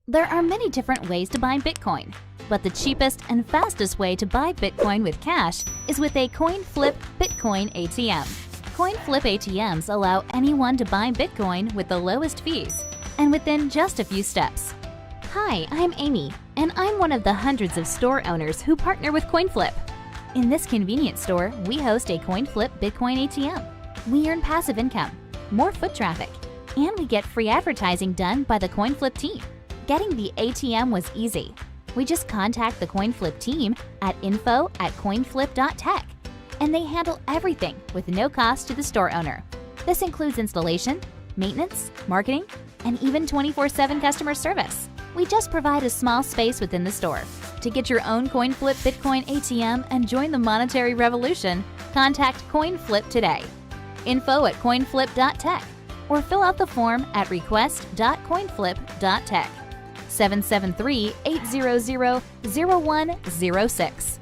There are many different ways to buy Bitcoin, but the cheapest and fastest way to buy Bitcoin with cash is with a CoinFlip Bitcoin ATM. CoinFlip ATMs allow anyone to buy Bitcoin with the lowest fees and within just a few steps. Hi, I'm Amy, and I'm one of the hundreds of store owners who partner with CoinFlip. In this convenient store, we host a CoinFlip Bitcoin ATM. We earn passive income, more foot traffic, and we get free advertising done by the CoinFlip team. Getting the ATM was easy. We just contact the CoinFlip team at info@coinflip.tech, and they handle everything with no cost to the store owner. This includes installation, maintenance, marketing, and even 24/7 customer service. We just provide a small space within the store. To get your own CoinFlip Bitcoin ATM and join the monetary revolution, contact CoinFlip today. info@coinflip.tech or fill out the form at request.coinflip.tech. 773-800-0106.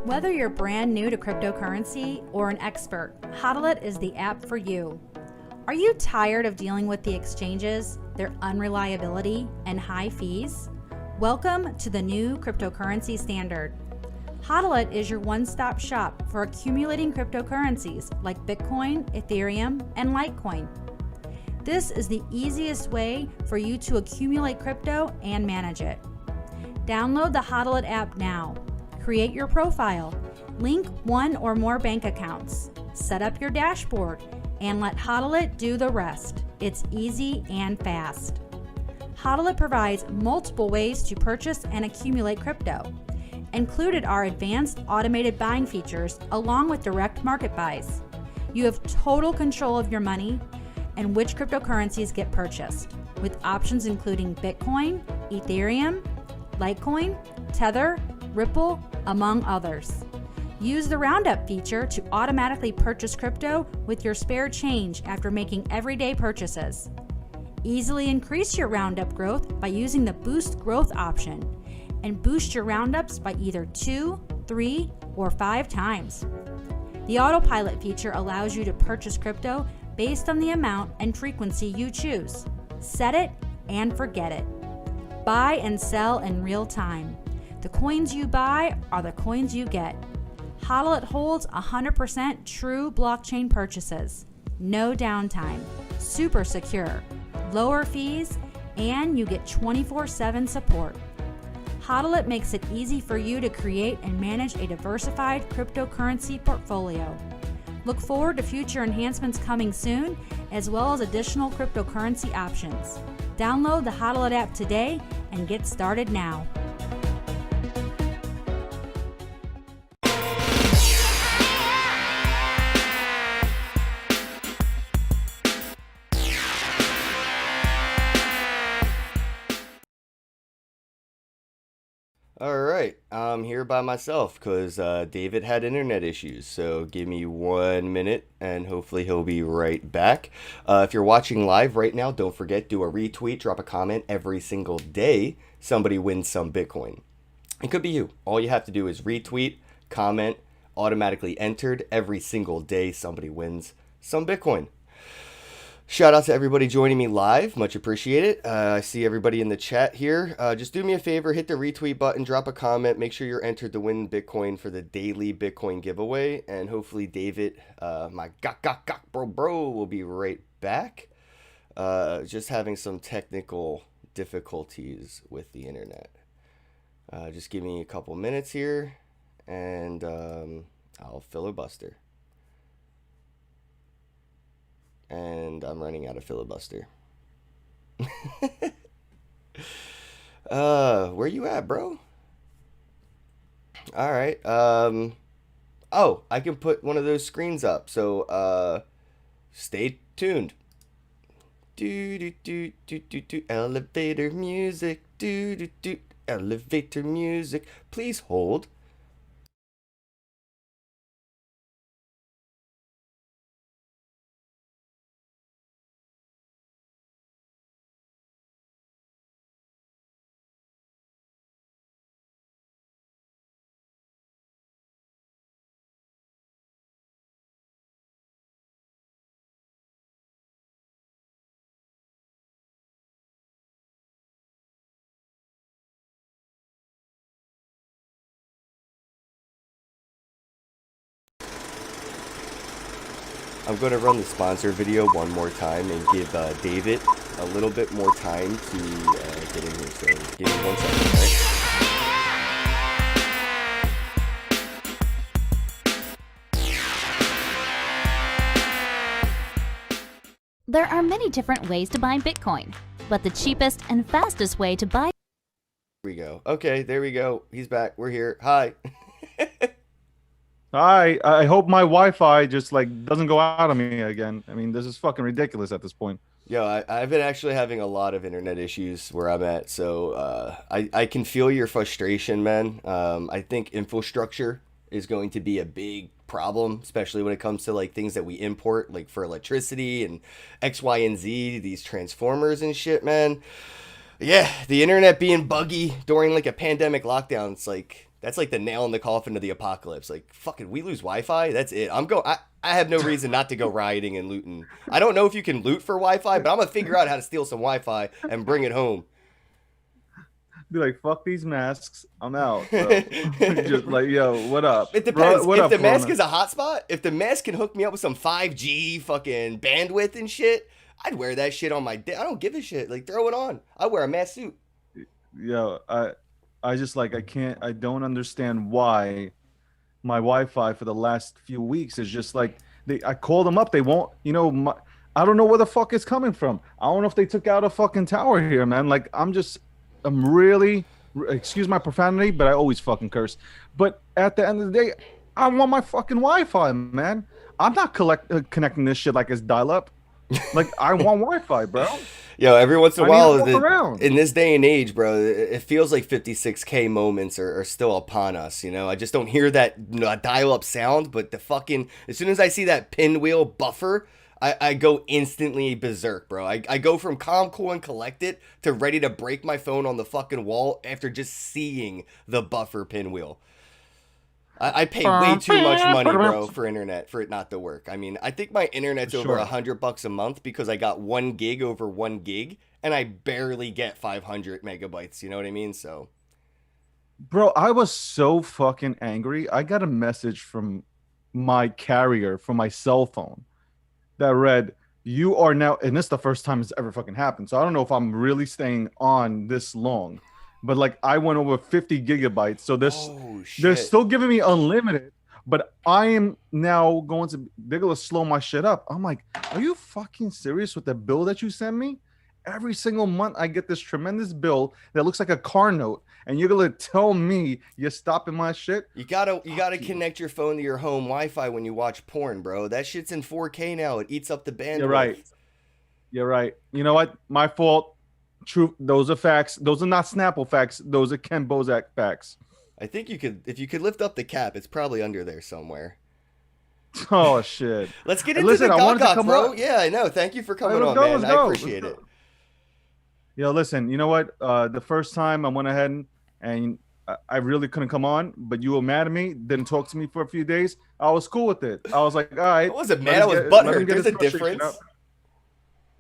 Whether you're brand new to cryptocurrency or an expert, Hodl is the app for you. Are you tired of dealing with the exchanges, their unreliability, and high fees? Welcome to the new cryptocurrency standard. Hodl is your one-stop shop for accumulating cryptocurrencies like Bitcoin, Ethereum, and Litecoin. This is the easiest way for you to accumulate crypto and manage it. Download the Hodl app now. Create your profile, link one or more bank accounts, set up your dashboard, and let Hodl do the rest. It's easy and fast. Hodl provides multiple ways to purchase and accumulate crypto. Included are advanced automated buying features along with direct market buys. You have total control of your money and which cryptocurrencies get purchased, with options including Bitcoin, Ethereum, Litecoin, Tether, Ripple, among others. Use the Roundup feature to automatically purchase crypto with your spare change after making everyday purchases. Easily increase your Roundup growth by using the Boost Growth option and boost your Roundups by either 2, 3, or 5 times. The Autopilot feature allows you to purchase crypto based on the amount and frequency you choose. Set it and forget it. Buy and sell in real time. The coins you buy are the coins you get. Hodl holds 100% true blockchain purchases. No downtime. Super secure. Lower fees, and you get 24/7 support. Hodl makes it easy for you to create and manage a diversified cryptocurrency portfolio. Look forward to future enhancements coming soon, as well as additional cryptocurrency options. Download the Hodl app today and get started now. All right. right. I'm here by myself because David had internet issues. So give me 1 minute and hopefully he'll be right back. If you're watching live right now, don't forget, do a retweet, drop a comment every single day. Somebody wins some Bitcoin. It could be you. All you have to do is retweet, comment, automatically entered. Every single day, somebody wins some Bitcoin. Shout out to everybody joining me live. Much appreciated. I see everybody in the chat here. Just do me a favor, hit the retweet button, drop a comment, make sure you're entered to win Bitcoin for the daily Bitcoin giveaway. And hopefully David, my gok bro will be right back. Just having some technical difficulties with the internet. Just give me a couple minutes here and I'll filibuster. And I'm running out of filibuster. Where you at, bro? All right. Oh, I can put one of those screens up. So, stay tuned. Do do do do do do. Elevator music. Do do do. Elevator music. Please hold. I'm going to run the sponsor video one more time and give David a little bit more time to get in here. So give me 1 second, okay? There are many different ways to buy Bitcoin, but the cheapest and fastest way to buy. Here we go. Okay, there we go. He's back. We're here. Hi. Hi, I hope my Wi-Fi just like doesn't go out on me again. I mean, this is fucking ridiculous at this point. Yo, I've been actually having a lot of internet issues where I'm at, so I can feel your frustration, man. I think infrastructure is going to be a big problem, especially when it comes to like things that we import, like for electricity and X, Y, and Z, these transformers and shit, man. Yeah, the internet being buggy during like a pandemic lockdown, it's like that's like the nail in the coffin of the apocalypse. Like, fucking, we lose Wi-Fi. That's it. I have no reason not to go rioting and looting. I don't know if you can loot for Wi-Fi, but I'm gonna figure out how to steal some Wi-Fi and bring it home. Be like, fuck these masks, I'm out. So. Just like, yo, what up? It depends. What if up, the mask Corona? is a hotspot, if the mask can hook me up with some 5G fucking bandwidth and shit, I'd wear that shit on my day. I don't give a shit. Like, throw it on. I wear a mask suit. Yo, I just like I don't understand why my Wi-Fi for the last few weeks is just like I call them up, they won't, I don't know where the fuck it's coming from. I don't know if they took out a fucking tower here, man. Like I'm really, excuse my profanity, but I always fucking curse. But at the end of the day, I want my fucking Wi-Fi, man. I'm not connecting this shit like it's dial-up. Like I want Wi-Fi, bro. Yo, every once in a I while, need to walk around. in this day and age, bro, it feels like 56K moments are still upon us, I just don't hear that dial-up sound, but the fucking, as soon as I see that pinwheel buffer, I go instantly berserk, bro. I go from calm, cool, and collected to ready to break my phone on the fucking wall after just seeing the buffer pinwheel. I pay way too much money, bro, for internet, for it not to work. I mean, I think my internet's over $100 a month because I got 1 gig over 1 gig, and I barely get 500 megabytes. You know what I mean? So, bro, I was so fucking angry. I got a message from my carrier from my cell phone that read, "You are now," and this is the first time it's ever fucking happened. So I don't know if I'm really staying on this long. But like I went over 50 gigabytes, so they're still giving me unlimited. But I am now they're gonna slow my shit up. I'm like, are you fucking serious with the bill that you send me? Every single month I get this tremendous bill that looks like a car note, and you're gonna tell me you're stopping my shit? You gotta connect your phone to your home Wi-Fi when you watch porn, bro. That shit's in 4K now. It eats up the bandwidth. You're right. You know what? My fault. True, those are facts. Those are not Snapple facts. Those are Ken Bozak facts. I think you could, if you could lift up the cap, it's probably under there somewhere. Oh shit. Let's get Hey, into listen, the I wanted to Gawk, come bro. on. Yeah, I know. Thank you for coming Let's on, go, man. let's I go, appreciate let's it. go. Yo, listen, you know what? The first time I went ahead and I really couldn't come on, but you were mad at me, didn't talk to me for a few days. I was cool with it. I was like, all right. I wasn't let mad. I us was get- let him butthurt. get There's his a frustration difference. out.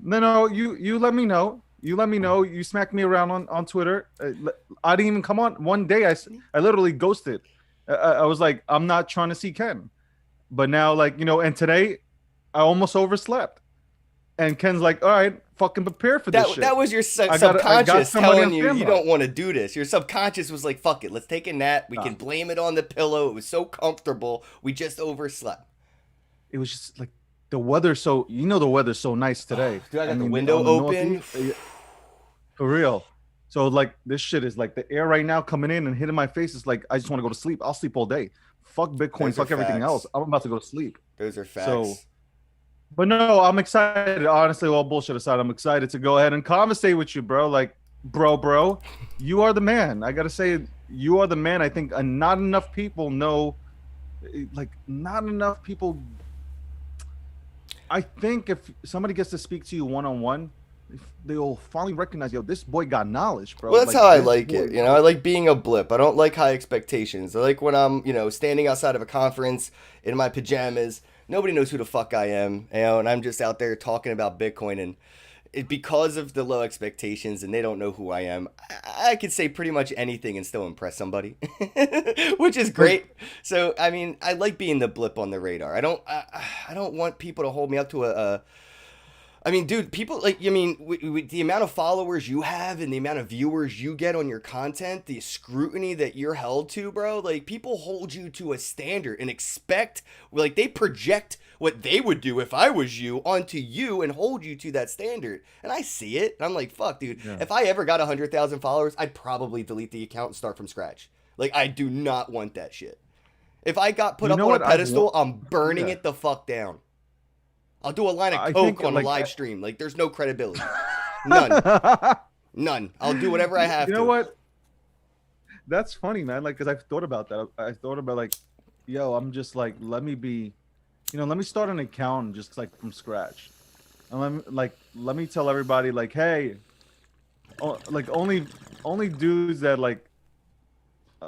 No, you let me know. You let me know. You smacked me around on Twitter. I didn't even come on. One day I literally ghosted. I was like, I'm not trying to see Ken. But now, like, you know, and today I almost overslept. And Ken's like, all right, fucking prepare for this shit. That was your I got subconscious somebody telling on you you standby. don't want to do this. Your subconscious was like, fuck it, let's take a nap. We can blame it on the pillow. It was so comfortable. We just overslept. It was just like the weather. So, you know, the weather's so nice today. Dude, I got the mean, window on the open. Northeast, for real. So, like, this shit is like the air right now coming in and hitting my face. It's like, I just want to go to sleep. I'll sleep all day. Fuck Bitcoin. Those are Fuck everything facts. else. I'm about to go to sleep. Those are facts. So, but no, I'm excited. Honestly, all bullshit aside, I'm excited to go ahead and conversate with you, bro. Like, bro, you are the man. I gotta say, you are the man. I think not enough people know, like, not enough people. I think if somebody gets to speak to you one-on-one, they'll finally recognize, yo, this boy got knowledge, bro. Well, that's how I this like boy- it. You know, I like being a blip. I don't like high expectations. I like when I'm, you know, standing outside of a conference in my pajamas. Nobody knows who the fuck I am, you know, and I'm just out there talking about Bitcoin. And because of the low expectations and they don't know who I am, I could say pretty much anything and still impress somebody, which is great. So, I mean, I like being the blip on the radar. I don't want people to hold me up to I mean, dude, people like, I mean, with the amount of followers you have and the amount of viewers you get on your content, the scrutiny that you're held to, bro, like people hold you to a standard and expect, like they project what they would do if I was you onto you and hold you to that standard. And I see it. And I'm like, fuck, dude, if I ever got 100,000 followers, I'd probably delete the account and start from scratch. Like, I do not want that shit. If I got put You up know on what a I pedestal, want- I'm burning Yeah. it the fuck down. I'll do a line I of think, coke on like, a live stream. Like, there's no credibility. None. None. I'll do whatever I have to. You know what? That's funny, man. Like, cause I've thought about that. I thought about like, yo, I'm just like, let me start an account just like from scratch, and let me tell everybody like, hey, like only dudes that like,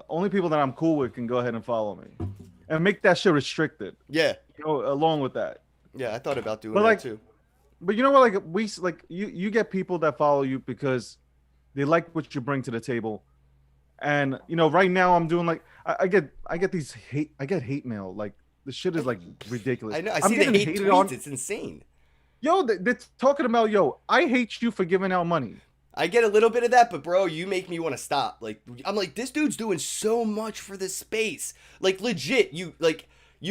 only people that I'm cool with can go ahead and follow me, and make that shit restricted. Yeah. You know, along with that. Yeah, I thought about doing But, that like, too. But you know what? Like you get people that follow you because they like what you bring to the table, and you know, right now I'm doing like I get hate mail. Like the shit is like ridiculous. I know. I I'm see the getting hate hated tweets. on. It's insane. Yo, they're talking about, yo, I hate you for giving out money. I get a little bit of that, but bro, you make me want to stop. Like, I'm like, this dude's doing so much for this space. Like, legit, you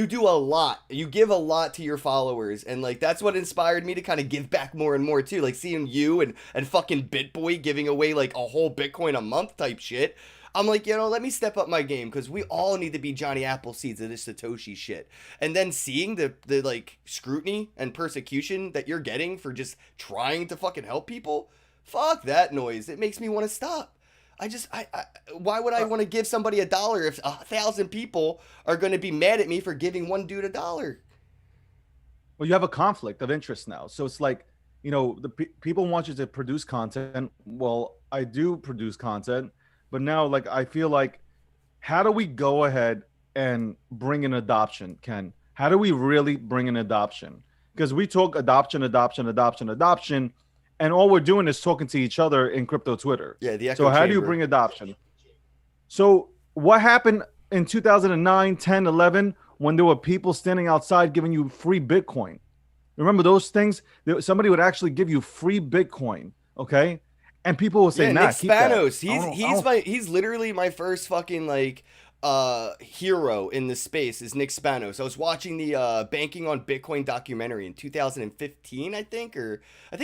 do a lot. You give a lot to your followers, and like that's what inspired me to kind of give back more and more too. Like seeing you and fucking BitBoy giving away like a whole Bitcoin a month type shit. I'm like, you know, let me step up my game because we all need to be Johnny Appleseeds of this Satoshi shit. And then seeing the like scrutiny and persecution that you're getting for just trying to fucking help people, fuck that noise. It makes me want to stop. Why would I want to give somebody $1 if 1,000 people are going to be mad at me for giving one dude $1? Well, you have a conflict of interest now. So it's like, you know, the people want you to produce content. Well, I do produce content, but now like I feel like, how do we go ahead and bring in adoption, Ken? How do we really bring in adoption? Because we talk adoption, and all we're doing is talking to each other in crypto Twitter. Yeah, the echo So how do you chamber. bring adoption? So what happened in 2009, 10, 11, when there were people standing outside giving you free Bitcoin? Remember those things? Somebody would actually give you free Bitcoin, okay? And people would say, Yeah, nah, Nick keep that. Spanos. He's literally my first fucking like hero in the space is Nick Spanos. I was watching the Banking on Bitcoin documentary in 2015, I think it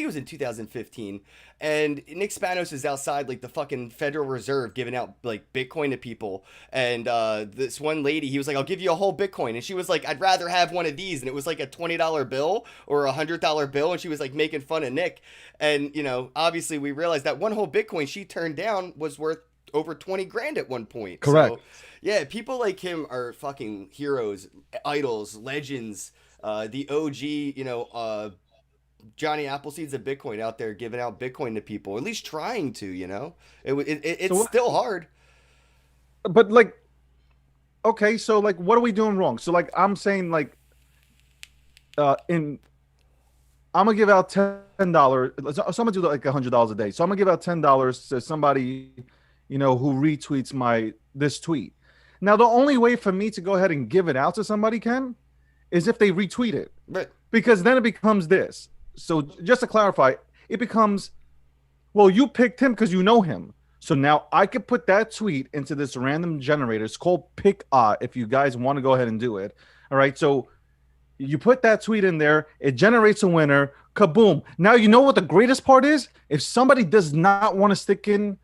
was in 2015. And Nick Spanos is outside like the fucking Federal Reserve giving out like Bitcoin to people. And this one lady, he was like, I'll give you a whole Bitcoin. And she was like, I'd rather have one of these. And it was like a $20 bill or a $100 bill. And she was like making fun of Nick. And, you know, obviously we realized that one whole Bitcoin she turned down was worth over 20 grand at one point. Correct. So, yeah, people like him are fucking heroes, idols, legends. The OG, Johnny Appleseed's a Bitcoin out there giving out Bitcoin to people, at least trying to, it's So still hard. But like, okay, so like, what are we doing wrong? So like, I'm saying like, I'm gonna give out $10. So I'm gonna do like $100 a day. So I'm gonna give out $10 to somebody, who retweets this tweet. Now the only way for me to go ahead and give it out to somebody, Ken, is if they retweet it, But because then it becomes this. So just to clarify, it becomes, well, you picked him because you know him. So now I could put that tweet into this random generator. It's called Pick if you guys want to go ahead and do it. All right. So you put that tweet in there, it generates a winner. Kaboom. Now, you know what the greatest part is? If somebody does not want to stick in,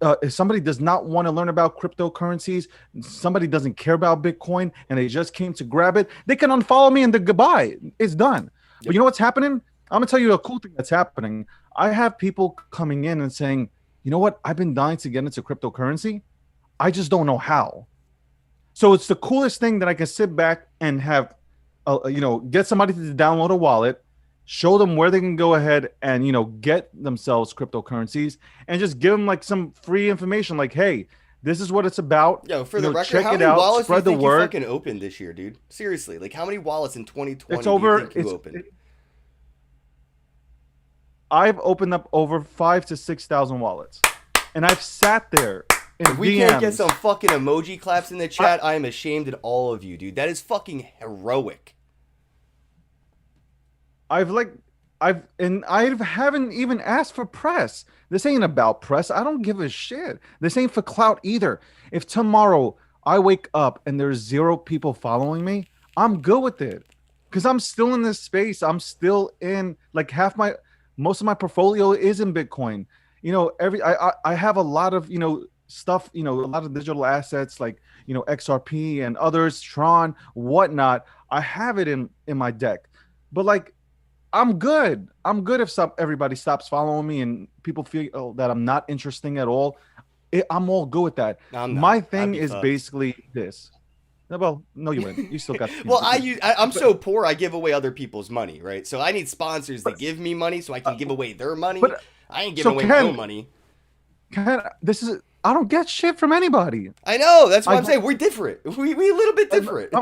if somebody does not want to learn about cryptocurrencies, somebody doesn't care about Bitcoin, and they just came to grab it, they can unfollow me and goodbye. It's done. But you know what's happening? I'm going to tell you a cool thing that's happening. I have people coming in and saying, you know what? I've been dying to get into cryptocurrency. I just don't know how. So it's the coolest thing that I can sit back and have, get somebody to download a wallet, show them where they can go ahead and, get themselves cryptocurrencies, and just give them like some free information. Like, hey, this is what it's about. Yo, for the record, check how it many out, wallets do you spread the think you word. fucking opened this year, dude? Seriously, like how many wallets in 2020 It's over. do you think you opened? I've opened up over 5,000 to 6,000 wallets, and I've sat there in If we DMs. can't get some fucking emoji claps in the chat, I am ashamed at all of you, dude. That is fucking heroic. I haven't even asked for press. This ain't about press. I don't give a shit. This ain't for clout either. If tomorrow I wake up and there's 0 people following me, I'm good with it, because I'm still in this space. I'm still in, like, most of my portfolio is in Bitcoin. I have a lot of stuff, a lot of digital assets like XRP and others, Tron, whatnot. I have it in my deck, but like, I'm good. I'm good if everybody stops following me and people feel that I'm not interesting at all. I'm all good with that. My thing is basically this. Well, no, you wouldn't. You still got. Well, I'm so poor, I give away other people's money, right? So I need sponsors that give me money so I can give away their money. But, I ain't giving away my own money. I don't get shit from anybody. I know. That's what I'm saying. We're different. We a little bit different.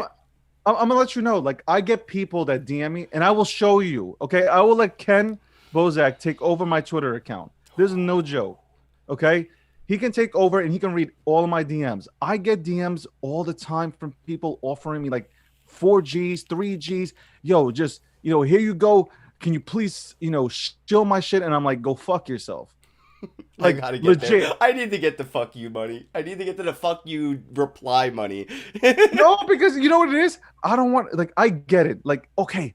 I'm gonna let you know. Like, I get people that DM me, and I will show you. Okay, I will let Ken Bozak take over my Twitter account. This is no joke. Okay. He can take over and he can read all of my DMs. I get DMs all the time from people offering me like 4Gs, 3Gs. Yo, just, here you go. Can you please, shill my shit? And I'm like, go fuck yourself. Like, I gotta get legit. There. I need to get the fuck you money. I need to get to the fuck you reply money. No, because you know what it is? I don't want, like, I get it. Like, okay,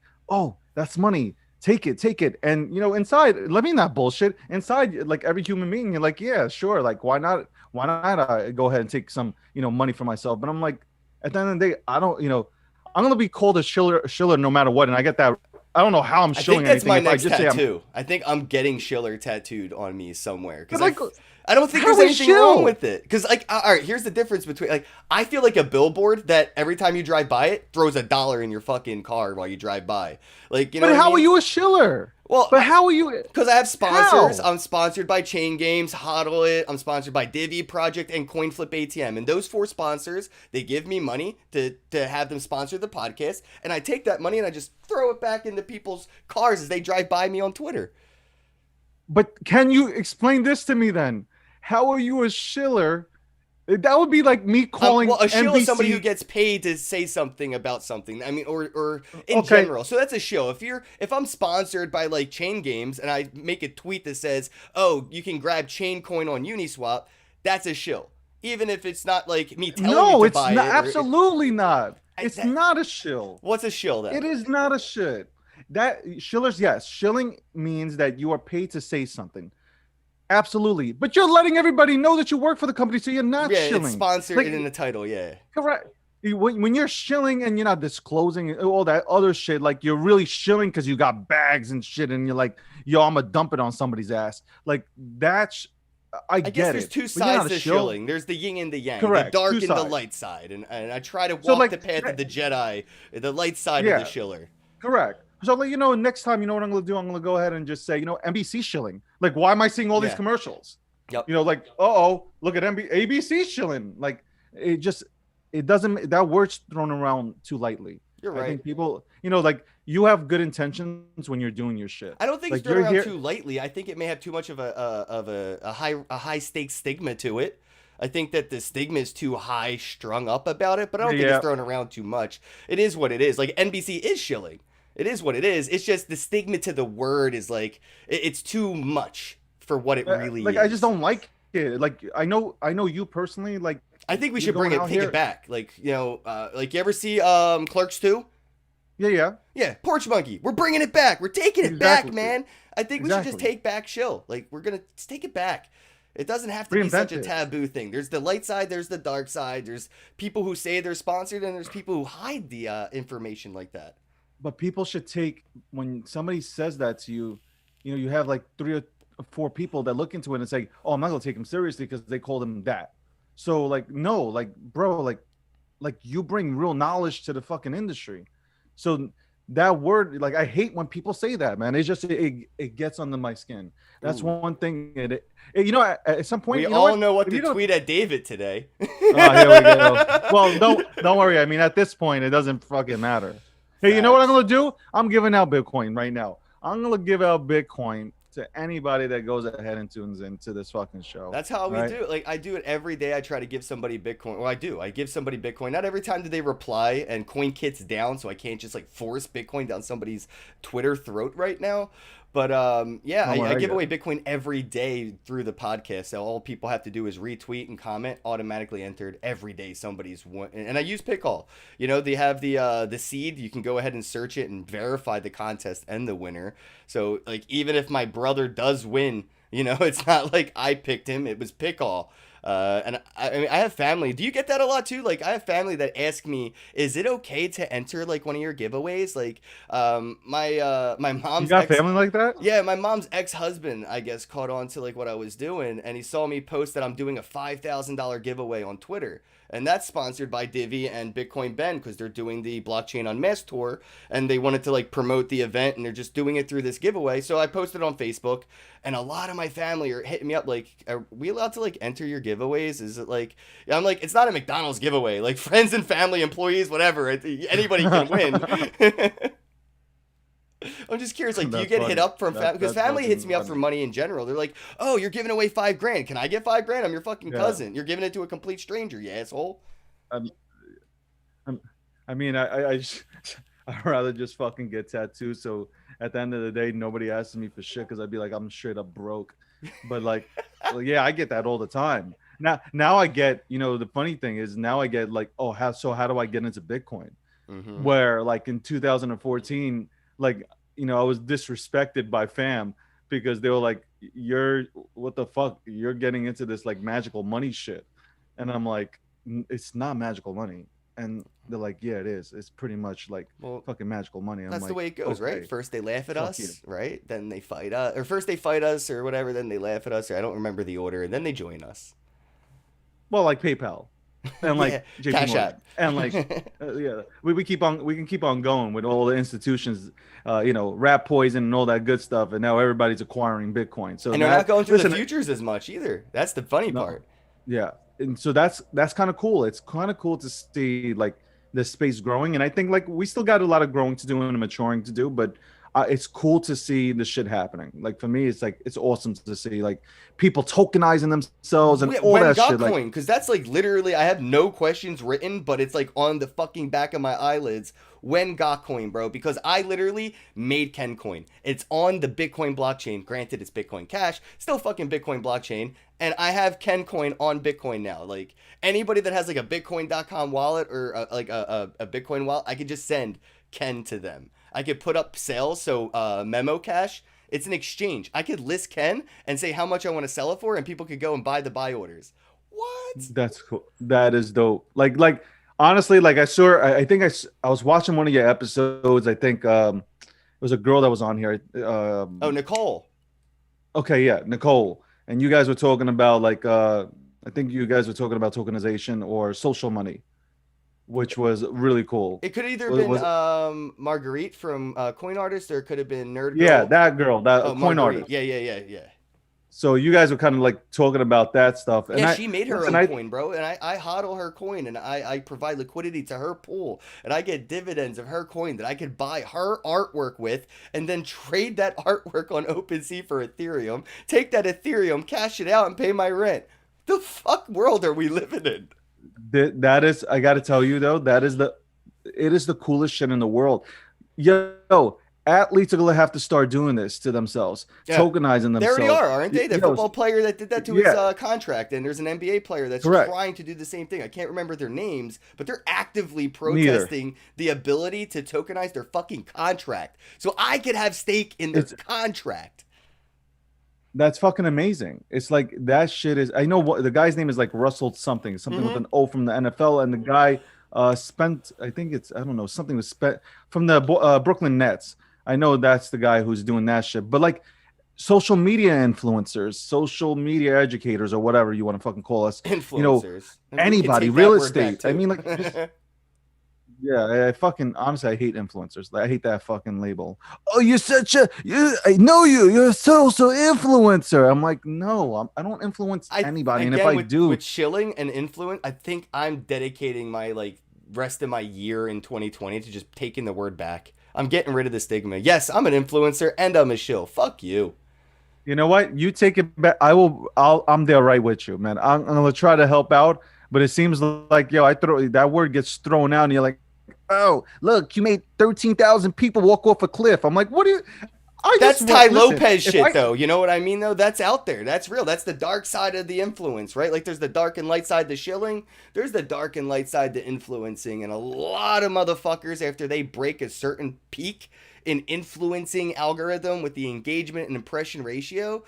that's money. Take it. And, inside, let me not bullshit. Inside, like every human being, you're like, yeah, sure. Like, why not go ahead and take some, money for myself? But I'm like, at the end of the day, I don't, I'm going to be called a shiller no matter what. And I get that. I don't know how I'm shilling anything. I think that's my next tattoo. I think I'm getting Schiller tattooed on me somewhere. Because like, I don't think there's anything wrong with it. Because, like, all right, here's the difference between, like, I feel like a billboard that every time you drive by it throws $1 in your fucking car while you drive by. Like, But how are you a shiller? Well, but how are you? Because I have sponsors. How? I'm sponsored by Chain Games, Hodl It. I'm sponsored by Divi Project and CoinFlip ATM. And those 4 sponsors, they give me money to have them sponsor the podcast. And I take that money and I just throw it back into people's cars as they drive by me on Twitter. But can you explain this to me then? How are you a shiller? That would be like me calling a shill NBC. Is somebody who gets paid to say something about something. I mean, or in general. So that's a shill. If I'm sponsored by like Chain Games and I make a tweet that says, "Oh, you can grab Chain Coin on Uniswap," that's a shill. Even if it's not like me telling you to buy it. No, it's not. Absolutely not. It's not a shill. What's a shill then? It is not a shit. Shilling means that you are paid to say something. Absolutely. But you're letting everybody know that you work for the company, so you're not shilling. It's sponsored in the title, yeah. Correct. When you're shilling and you're not disclosing all that other shit, like you're really shilling because you got bags and shit and you're like, yo, I'm going to dump it on somebody's ass. Like, that's I I guess get there's it. two But you're sides not a to shill. shilling. There's the yin and the yang, the Correct. dark Two and the sides. light side, and I try to So walk like, the path of the Jedi, the light side of the yeah, shiller. correct. So like, next time, what I'm gonna do? I'm gonna go ahead and just say, NBC shilling. Like, why am I seeing all these Yeah. commercials? Yep. Like, look at ABC shilling. Like, it doesn't. That word's thrown around too lightly. You're I right. think people, like, you have good intentions when you're doing your shit. I don't think Like, it's thrown you're around here- too lightly. I think it may have too much of a high stakes stigma to it. I think that the stigma is too high strung up about it, but I don't think Yeah. it's thrown around too much. It is what it is. Like NBC is shilling. It is what it is. It's just the stigma to the word is like it's too much for what it really like, is. I just don't like it. Like, I know you personally. Like, I think we you're should bring going it, out take here- it back. Like like you ever see Clerks 2? Yeah. Yeah, Porch Monkey. We're bringing it back. We're taking it Exactly. back, man. I think we should just Exactly. take back shill. Like we're gonna take it back. It doesn't have to be such a Reinvent it. taboo thing. There's the light side. There's the dark side. There's people who say they're sponsored, and there's people who hide the information like that. But people should take, when somebody says that to you, you have like 3 or 4 people that look into it and say, "Oh, I'm not gonna take him seriously because they called him that." So like, no, like, bro, like you bring real knowledge to the fucking industry. So that word, like, I hate when people say that, man. It's just it gets under my skin. That's Ooh. one thing. At some point, We you all know what If to you don't- tweet at David today. Oh, here we go. Well, don't worry. I mean, at this point, it doesn't fucking matter. Hey, you know what I'm gonna do? I'm giving out Bitcoin right now. I'm gonna give out Bitcoin to anybody that goes ahead and tunes into this fucking show. That's how we Right? do it. Like I do it every day. I try to give somebody Bitcoin. Well, I do. I give somebody Bitcoin. Not every time do they reply, and CoinKit's down, so I can't just like force Bitcoin down somebody's Twitter throat right now. But yeah, Don't worry, I I give get away it. Bitcoin every day through the podcast. So all people have to do is retweet and comment, automatically entered every day. Somebody's won, and I use Pickall. They have the seed. You can go ahead and search it and verify the contest and the winner. So like even if my brother does win, it's not like I picked him. It was Pickall. And I mean, I have family. Do you get that a lot too? Like, I have family that ask me, "Is it okay to enter like one of your giveaways?" Like, my mom's You got family like that? yeah, my mom's ex-husband, I guess, caught on to like what I was doing, and he saw me post that I'm doing a $5,000 giveaway on Twitter. And that's sponsored by Divi and Bitcoin Ben because they're doing the Blockchain Unmasked tour, and they wanted to like promote the event, and they're just doing it through this giveaway. So I posted on Facebook, and a lot of my family are hitting me up like, "Are we allowed to like enter your giveaways? Is it like?" I'm like, "It's not a McDonald's giveaway. Like friends and family, employees, whatever. Anybody can win." I'm just curious, like, do you That's get hit funny. up from family? Because That's family hits fucking me up for funny. money in general. They're like, "Oh, you're giving away $5,000. Can I get $5,000? I'm your fucking Yeah. cousin. You're giving it to a complete stranger, you asshole." I mean, I'd rather just fucking get tattoos. So at the end of the day, nobody asks me for shit because I'd be like, I'm straight up broke. But like, well, yeah, I get that all the time. Now I get, the funny thing is now I get like, oh, how do I get into Bitcoin? Mm-hmm. Where like in 2014, like, I was disrespected by fam because they were like, what the fuck? You're getting into this like magical money shit. And I'm like, it's not magical money. And they're like, yeah, it is. It's pretty much like Well, fucking magical money. I'm that's like, the way it goes, okay. right? First they laugh at Fuck us, you. right? Then they fight us, or first they fight us or whatever. Then they laugh at us, or I don't remember the order, and then they join us. Well, like PayPal and like Yeah, JP Cash Morgan. App. And like yeah, we can keep on going with all the institutions, rat poison and all that good stuff, and now everybody's acquiring Bitcoin. So And they're that- not going through the listen, futures as much either. That's the funny No. part. Yeah, and so that's kind of cool. It's kind of cool to see like the space growing, and I think like we still got a lot of growing to do and maturing to do, but it's cool to see the shit happening. Like for me, it's like it's awesome to see like people tokenizing themselves and all when that got shit. Like, coin, because that's like literally, I have no questions written, but it's like on the fucking back of my eyelids. When got coin, bro? Because I literally made KenCoin. It's on the Bitcoin blockchain. Granted, it's Bitcoin Cash, still fucking Bitcoin blockchain, and I have KenCoin on Bitcoin now. Like anybody that has like a Bitcoin.com wallet or a Bitcoin wallet, I could just send Ken to them. I could put up sales, so Memo Cash. It's an exchange. I could list Ken and say how much I want to sell it for, and people could go and buy the buy orders. What? that's cool. That is dope. Like honestly, like I think I was watching one of your episodes. I think it was a girl that was on here. Oh, Nicole. Okay, yeah, Nicole. and you guys were talking about like I think you guys were talking about tokenization or social money, which was really cool. It could have either Was, been was Marguerite from Coin Artist, or it could have been Nerd yeah, Girl. that girl, that Oh, coin Marguerite. artist. Yeah. So you guys were kind of like talking about that stuff, and Yeah, I she made her listen, own coin, bro, and I hodl her coin, and I provide liquidity to her pool, and I get dividends of her coin that I could buy her artwork with, and then trade that artwork on OpenSea for Ethereum, take that Ethereum, cash it out, and pay my rent. The fuck world are we living in? that is, I got to tell you though, it is the coolest shit in the world. Yo, athletes are gonna have to start doing this to themselves, Yeah. tokenizing They themselves. already are, aren't they? The Yo, football player that did that to his yeah. contract, and there's an NBA player that's Correct. trying to do the same thing. I can't remember their names, but they're actively Neither. protesting the ability to tokenize their fucking contract, so I could have stake in their It's- contract. That's fucking amazing. It's like that shit is. I know what the guy's name is, like Russell something with Mm-hmm. an O from the NFL, and the guy spent. I think it's, I don't know, something was spent from the Brooklyn Nets. I know that's the guy who's doing that shit. But like social media influencers, social media educators, or whatever you want to fucking call us. Influencers. And we can anybody, take that real word back, estate. I too. mean, like, just- Yeah, I fucking honestly, I hate influencers. I hate that fucking label. Oh, you're such a I know you. You're a social influencer. I'm like, no, I don't influence anybody. And if again, I do, with shilling and influence, I think I'm dedicating my like rest of my year in 2020 to just taking the word back. I'm getting rid of the stigma. Yes, I'm an influencer and I'm a shill. Fuck you. you know what? You take it back. I'm there right with you, man. I'm gonna try to help out, but it seems like, yo, I throw that word gets thrown out, and you're like, oh, look, you made 13,000 people walk off a cliff. I'm like, what do you? That's Ty listen, Lopez if shit, though. You know what I mean, though? That's out there. That's real. That's the dark side of the influence, right? Like, there's the dark and light side to shilling. There's the dark and light side to influencing. And a lot of motherfuckers, after they break a certain peak in influencing algorithm with the engagement and impression ratio,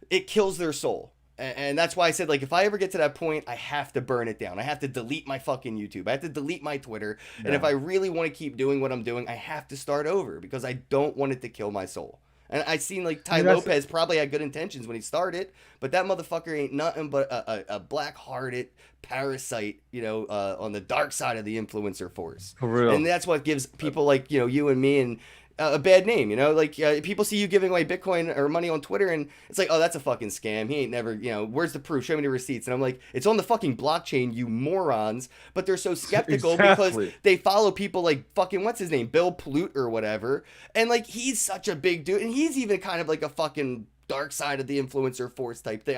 it kills their soul. And that's why I said, like, if I ever get to that point, I have to burn it down. I have to delete my fucking YouTube. I have to delete my Twitter. And if I really want to keep doing what I'm doing, I have to start over because I don't want it to kill my soul. And I seen, like, Ty Lopez probably had good intentions when he started, but that motherfucker ain't nothing but a black-hearted parasite, you know, on the dark side of the influencer force. For real. And that's what gives people like, you know, you and me and a bad name, you know, like people see you giving away Bitcoin or money on Twitter and it's like, oh, that's a fucking scam. He ain't never, you know, where's the proof? Show me the receipts. And I'm like, it's on the fucking blockchain, you morons. But they're so skeptical because they follow people like fucking, what's his name? Bill Plute or whatever. And like, he's such a big dude. And he's even kind of like a fucking dark side of the influencer force type thing.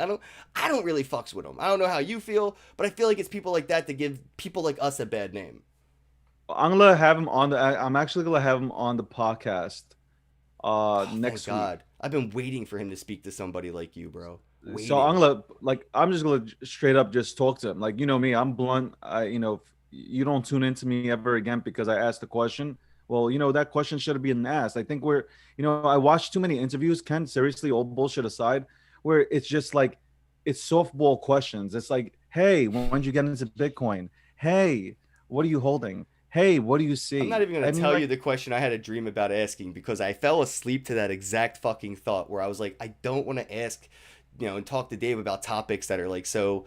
I don't really fucks with him. I don't know how you feel, but I feel like it's people like that give people like us a bad name. I'm gonna have him on the. I'm actually gonna have him on the podcast next Thank God. week. I've been waiting for him to speak to somebody like you, bro. Waiting. So I'm just gonna straight up just talk to him. Like, you know me, I'm blunt. If you don't tune into me ever again because I asked the question. Well, you know, that question should have been asked. I think I watched too many interviews, Ken, seriously, all bullshit aside, where it's just like, it's softball questions. It's like, hey, when did you get into Bitcoin? Hey, what are you holding? Hey, what do you see? I'm not even going to tell you the question I had a dream about asking because I fell asleep to that exact fucking thought where I was like, I don't want to ask, you know, and talk to Dave about topics that are like so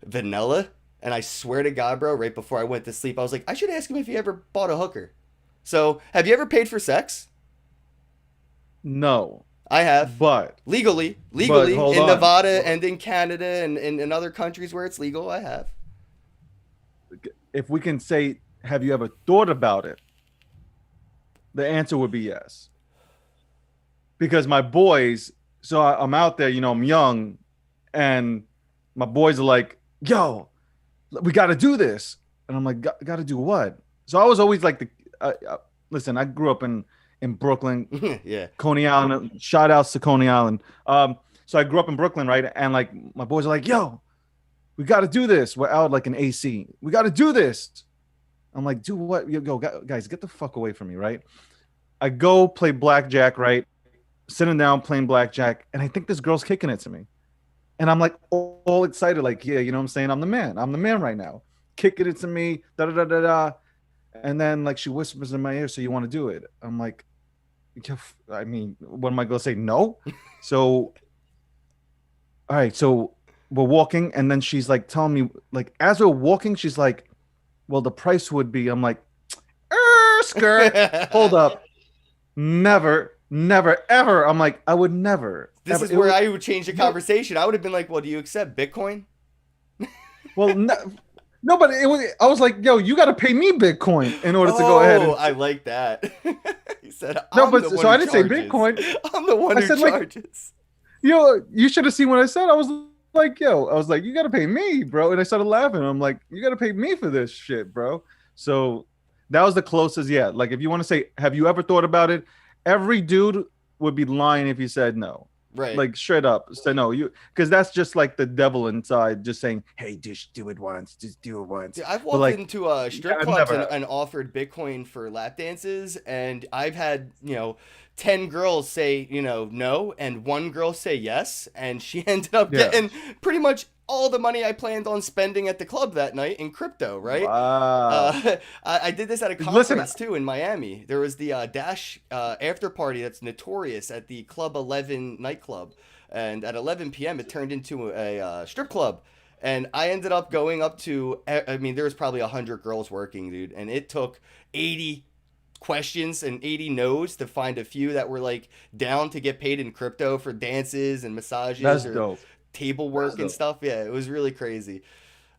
vanilla. And I swear to God, bro, right before I went to sleep, I was like, I should ask him if he ever bought a hooker. So, have you ever paid for sex? No. I have. But legally in Nevada and in Canada and in other countries where it's legal, I have. If we can say, have you ever thought about it? The answer would be yes. Because my boys, so I'm out there, you know, I'm young, and my boys are like, yo, we got to do this. And I'm like, got to do what? So I was always like, listen, I grew up in Brooklyn, yeah, Coney Island, shout outs to Coney Island. So I grew up in Brooklyn, right? And like, my boys are like, yo, we got to do this. We're out like an AC. We got to do this. I'm like, do what? You go, guys, get the fuck away from me, right? I go play blackjack, right? Sitting down playing blackjack, and I think this girl's kicking it to me. And I'm like all excited, like, yeah, you know what I'm saying? I'm the man right now. Kicking it to me, da-da-da-da-da. And then like she whispers in my ear, so you want to do it? I'm like, I mean, what am I going to say? No. So all right, so we're walking, and then she's like telling me, like, as we're walking, she's like, well, the price would be. I'm like, skirt. Hold up. Never, never, ever. I'm like, I would never. This ever. is where I would change the conversation. I would have been like, well, do you accept Bitcoin? Well, no, but it was. I was like, yo, you got to pay me Bitcoin in order to go ahead. Oh, I like that. He said, No, I'm but the one so I who didn't say charges. Bitcoin. I'm the one I who said, like, charges. You should have seen what I said. I was like, yo, I was like, you got to pay me, bro. And I started laughing. I'm like, you got to pay me for this shit, bro. So that was the closest. Yeah. Like, if you want to say, have you ever thought about it? Every dude would be lying if he said no. Right. Like, straight up say no. Because that's just like the devil inside just saying, hey, just do it once. Just do it once. Dude, I've But, walked like, into strip I've clubs never- and offered Bitcoin for lap dances, and I've had 10 girls say no, and one girl say yes, and she ended up Yeah. getting pretty much all the money I planned on spending at the club that night in crypto, right? Wow. I did this at a conference too in Miami. There was the Dash after party that's notorious at the Club 11 nightclub, and at 11 p.m. it turned into a strip club. And I ended up going up to, I mean, there was probably 100 girls working, dude, and it took 80 questions and 80 no's to find a few that were like down to get paid in crypto for dances and massages That's or dope. table work and dope. stuff. Yeah, it was really crazy.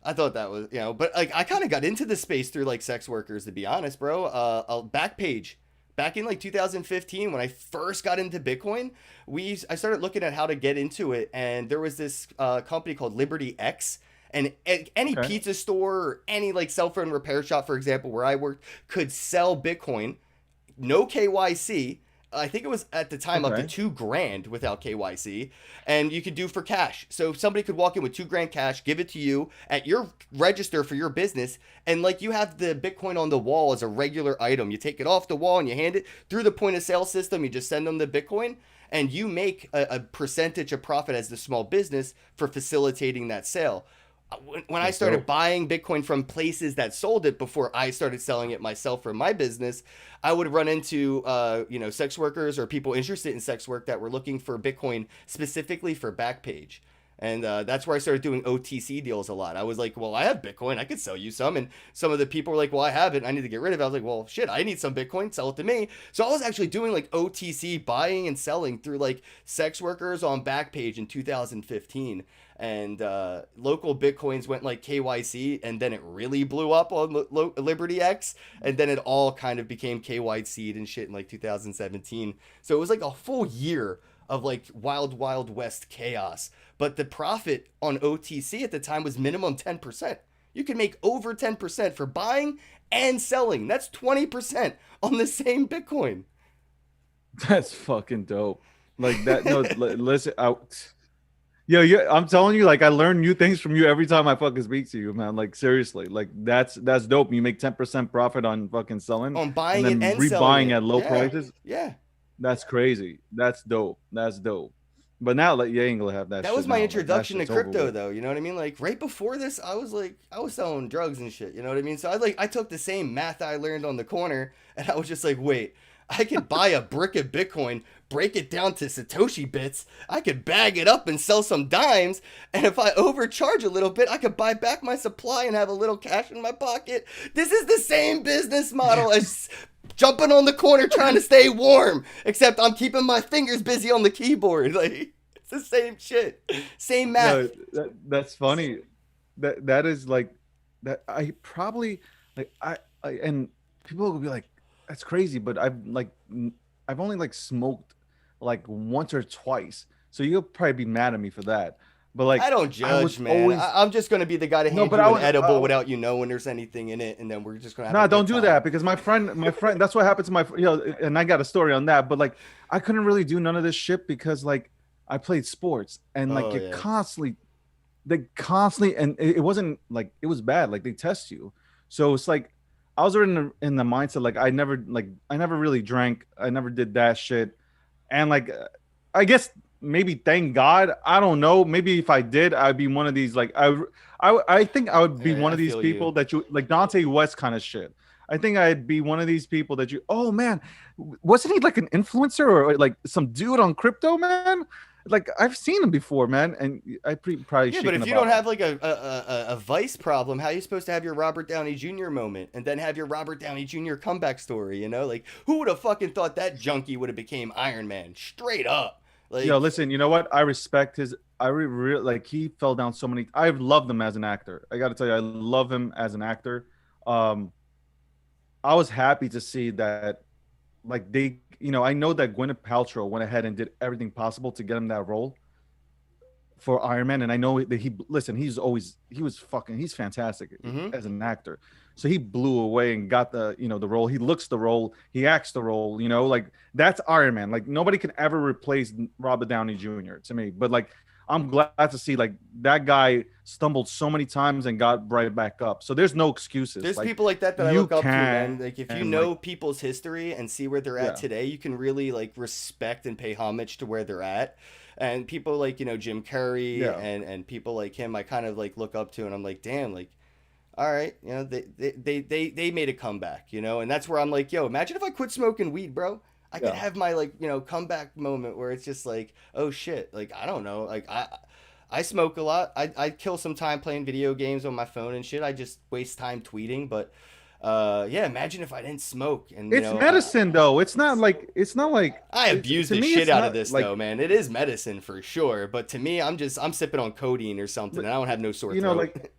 I thought that was, but like I kind of got into the space through like sex workers, to be honest, bro. Backpage. Back in like 2015, when I first got into Bitcoin, I started looking at how to get into it, and there was this company called Liberty X, and any Okay. pizza store or any like cell phone repair shop, for example, where I worked, could sell Bitcoin, no KYC. I think it was at the time up to Okay. $2,000 without KYC, and you could do for cash. So somebody could walk in with $2,000 cash, give it to you at your register for your business, and like you have the Bitcoin on the wall as a regular item. You take it off the wall and you hand it through the point of sale system. You just send them the Bitcoin, and you make a percentage of profit as the small business for facilitating that sale. When I That's started dope. buying Bitcoin from places that sold it before I started selling it myself for my business, I would run into sex workers or people interested in sex work that were looking for Bitcoin specifically for Backpage. And that's where I started doing OTC deals a lot. I was like, well, I have Bitcoin. I could sell you some. And some of the people were like, well, I have it. I need to get rid of it. I was like, well, shit, I need some Bitcoin. Sell it to me. So I was actually doing like OTC buying and selling through like sex workers on Backpage in 2015. And local Bitcoins went like KYC, and then it really blew up on Liberty X. And then it all kind of became KYC'd and shit in like 2017. So it was like a full year of like wild west chaos, but the profit on OTC at the time was minimum 10%. You can make over 10% for buying and selling. That's 20% on the same Bitcoin. That's fucking dope. Like that. No, listen out. Yo, yeah, I'm telling you, like I learn new things from you every time I fucking speak to you, man. Like seriously, like that's dope. You make 10% profit on fucking selling, On buying and then it and selling rebuying it. at low Yeah. prices. Yeah. That's crazy. That's dope. That's dope. But now, like, you ain't gonna have that. That shit was my now. Like, that introduction to shit's over crypto, with. though. You know what I mean? Like right before this, I was selling drugs and shit. You know what I mean? So I took the same math I learned on the corner, and I was just like, wait, I could buy a brick of Bitcoin, break it down to Satoshi bits. I could bag it up and sell some dimes, and if I overcharge a little bit, I could buy back my supply and have a little cash in my pocket. This is the same business model as jumping on the corner trying to stay warm, except I'm keeping my fingers busy on the keyboard. Like it's the same shit, same math. No, that's funny. That is like that. I probably like I and people will be like, "That's crazy," but I've only like smoked like once or twice, so you'll probably be mad at me for that. But like I don't was judge, man. always- I'm just gonna be the guy to hand but you I an was- edible I- without you knowing there's anything in it, and then we're just gonna have. No, a don't good do time. that because my friend, that's what happened to my, and I got a story on that. But like, I couldn't really do none of this shit because like I played sports and like Oh, you yeah. constantly, and it wasn't like it was bad. Like they test you, so it's like I was already in the mindset like I never really drank, I never did that shit, and like I guess maybe thank God, I don't know, maybe if I did, I'd be one of these like I think I would be Yeah, one I of these feel people you. that you like Dante West kind of shit. I think I'd be one of these people that you, oh man, wasn't he like an influencer or like some dude on crypto, man? Like I've seen him before, man, and I probably Yeah, shaking but if the you don't bottle. have like a Vice problem, how are you supposed to have your Robert Downey Jr. moment and then have your Robert Downey Jr. comeback story? You know, like who would have fucking thought that junkie would have became Iron Man straight up? Yo, Like, listen, you know what? I respect his. Like he fell down so many. I've loved him as an actor. I got to tell you, I love him as an actor. Um, I was happy to see that, like they, I know that Gwyneth Paltrow went ahead and did everything possible to get him that role for Iron Man, and I know that listen, he's fantastic mm-hmm. as an actor. So he blew away and got the role. He looks the role, he acts the role, like that's Iron Man. Like nobody can ever replace Robert Downey Jr. to me. But like I'm glad to see like that guy stumbled so many times and got right back up. So there's no excuses. There's like, people like that I you look up to, can, man. Like if you and know like, people's history and see where they're at yeah. today, you can really like respect and pay homage to where they're at. And people like, Jim Carrey Yeah. and people like him, I kind of like look up to, and I'm like, damn, like, all right, they made a comeback, and that's where I'm like, yo, imagine if I quit smoking weed, bro. I could Yeah. have my like, comeback moment where it's just like, oh shit, like I don't know, like I smoke a lot. I kill some time playing video games on my phone and shit. I just waste time tweeting, but yeah, imagine if I didn't smoke and It's medicine though. It's not like I abuse to the me, shit it's out not, of this like, though, man. It is medicine for sure, but to me, I'm sipping on codeine or something, and I don't have no sore throat. like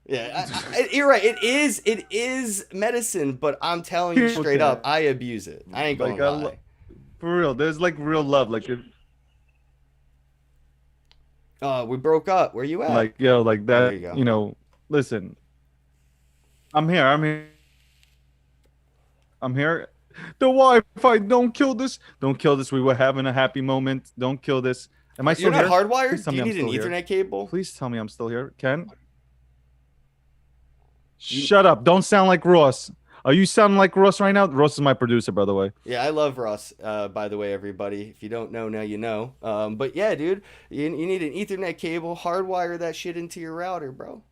Yeah, you're right. It is medicine, but I'm telling you straight up, I abuse it. I ain't gonna lie. For real, there's like real love, like We broke up. Where you at? like yo, like There that. you go. Listen, I'm here. I'm here. The Wi-Fi, don't kill this. Don't kill this. We were having a happy moment. Don't kill this. Am I still You're here? not hardwired? Please tell Do you me need I'm an still here. Ethernet cable? Please tell me I'm still here. Ken? Shut up. Don't sound like Ross. Are you sounding like Ross right now? Ross is my producer, by the way. Yeah, I love Ross. By the way, everybody, if you don't know now, you know. But yeah, dude, you need an Ethernet cable. Hardwire that shit into your router, bro.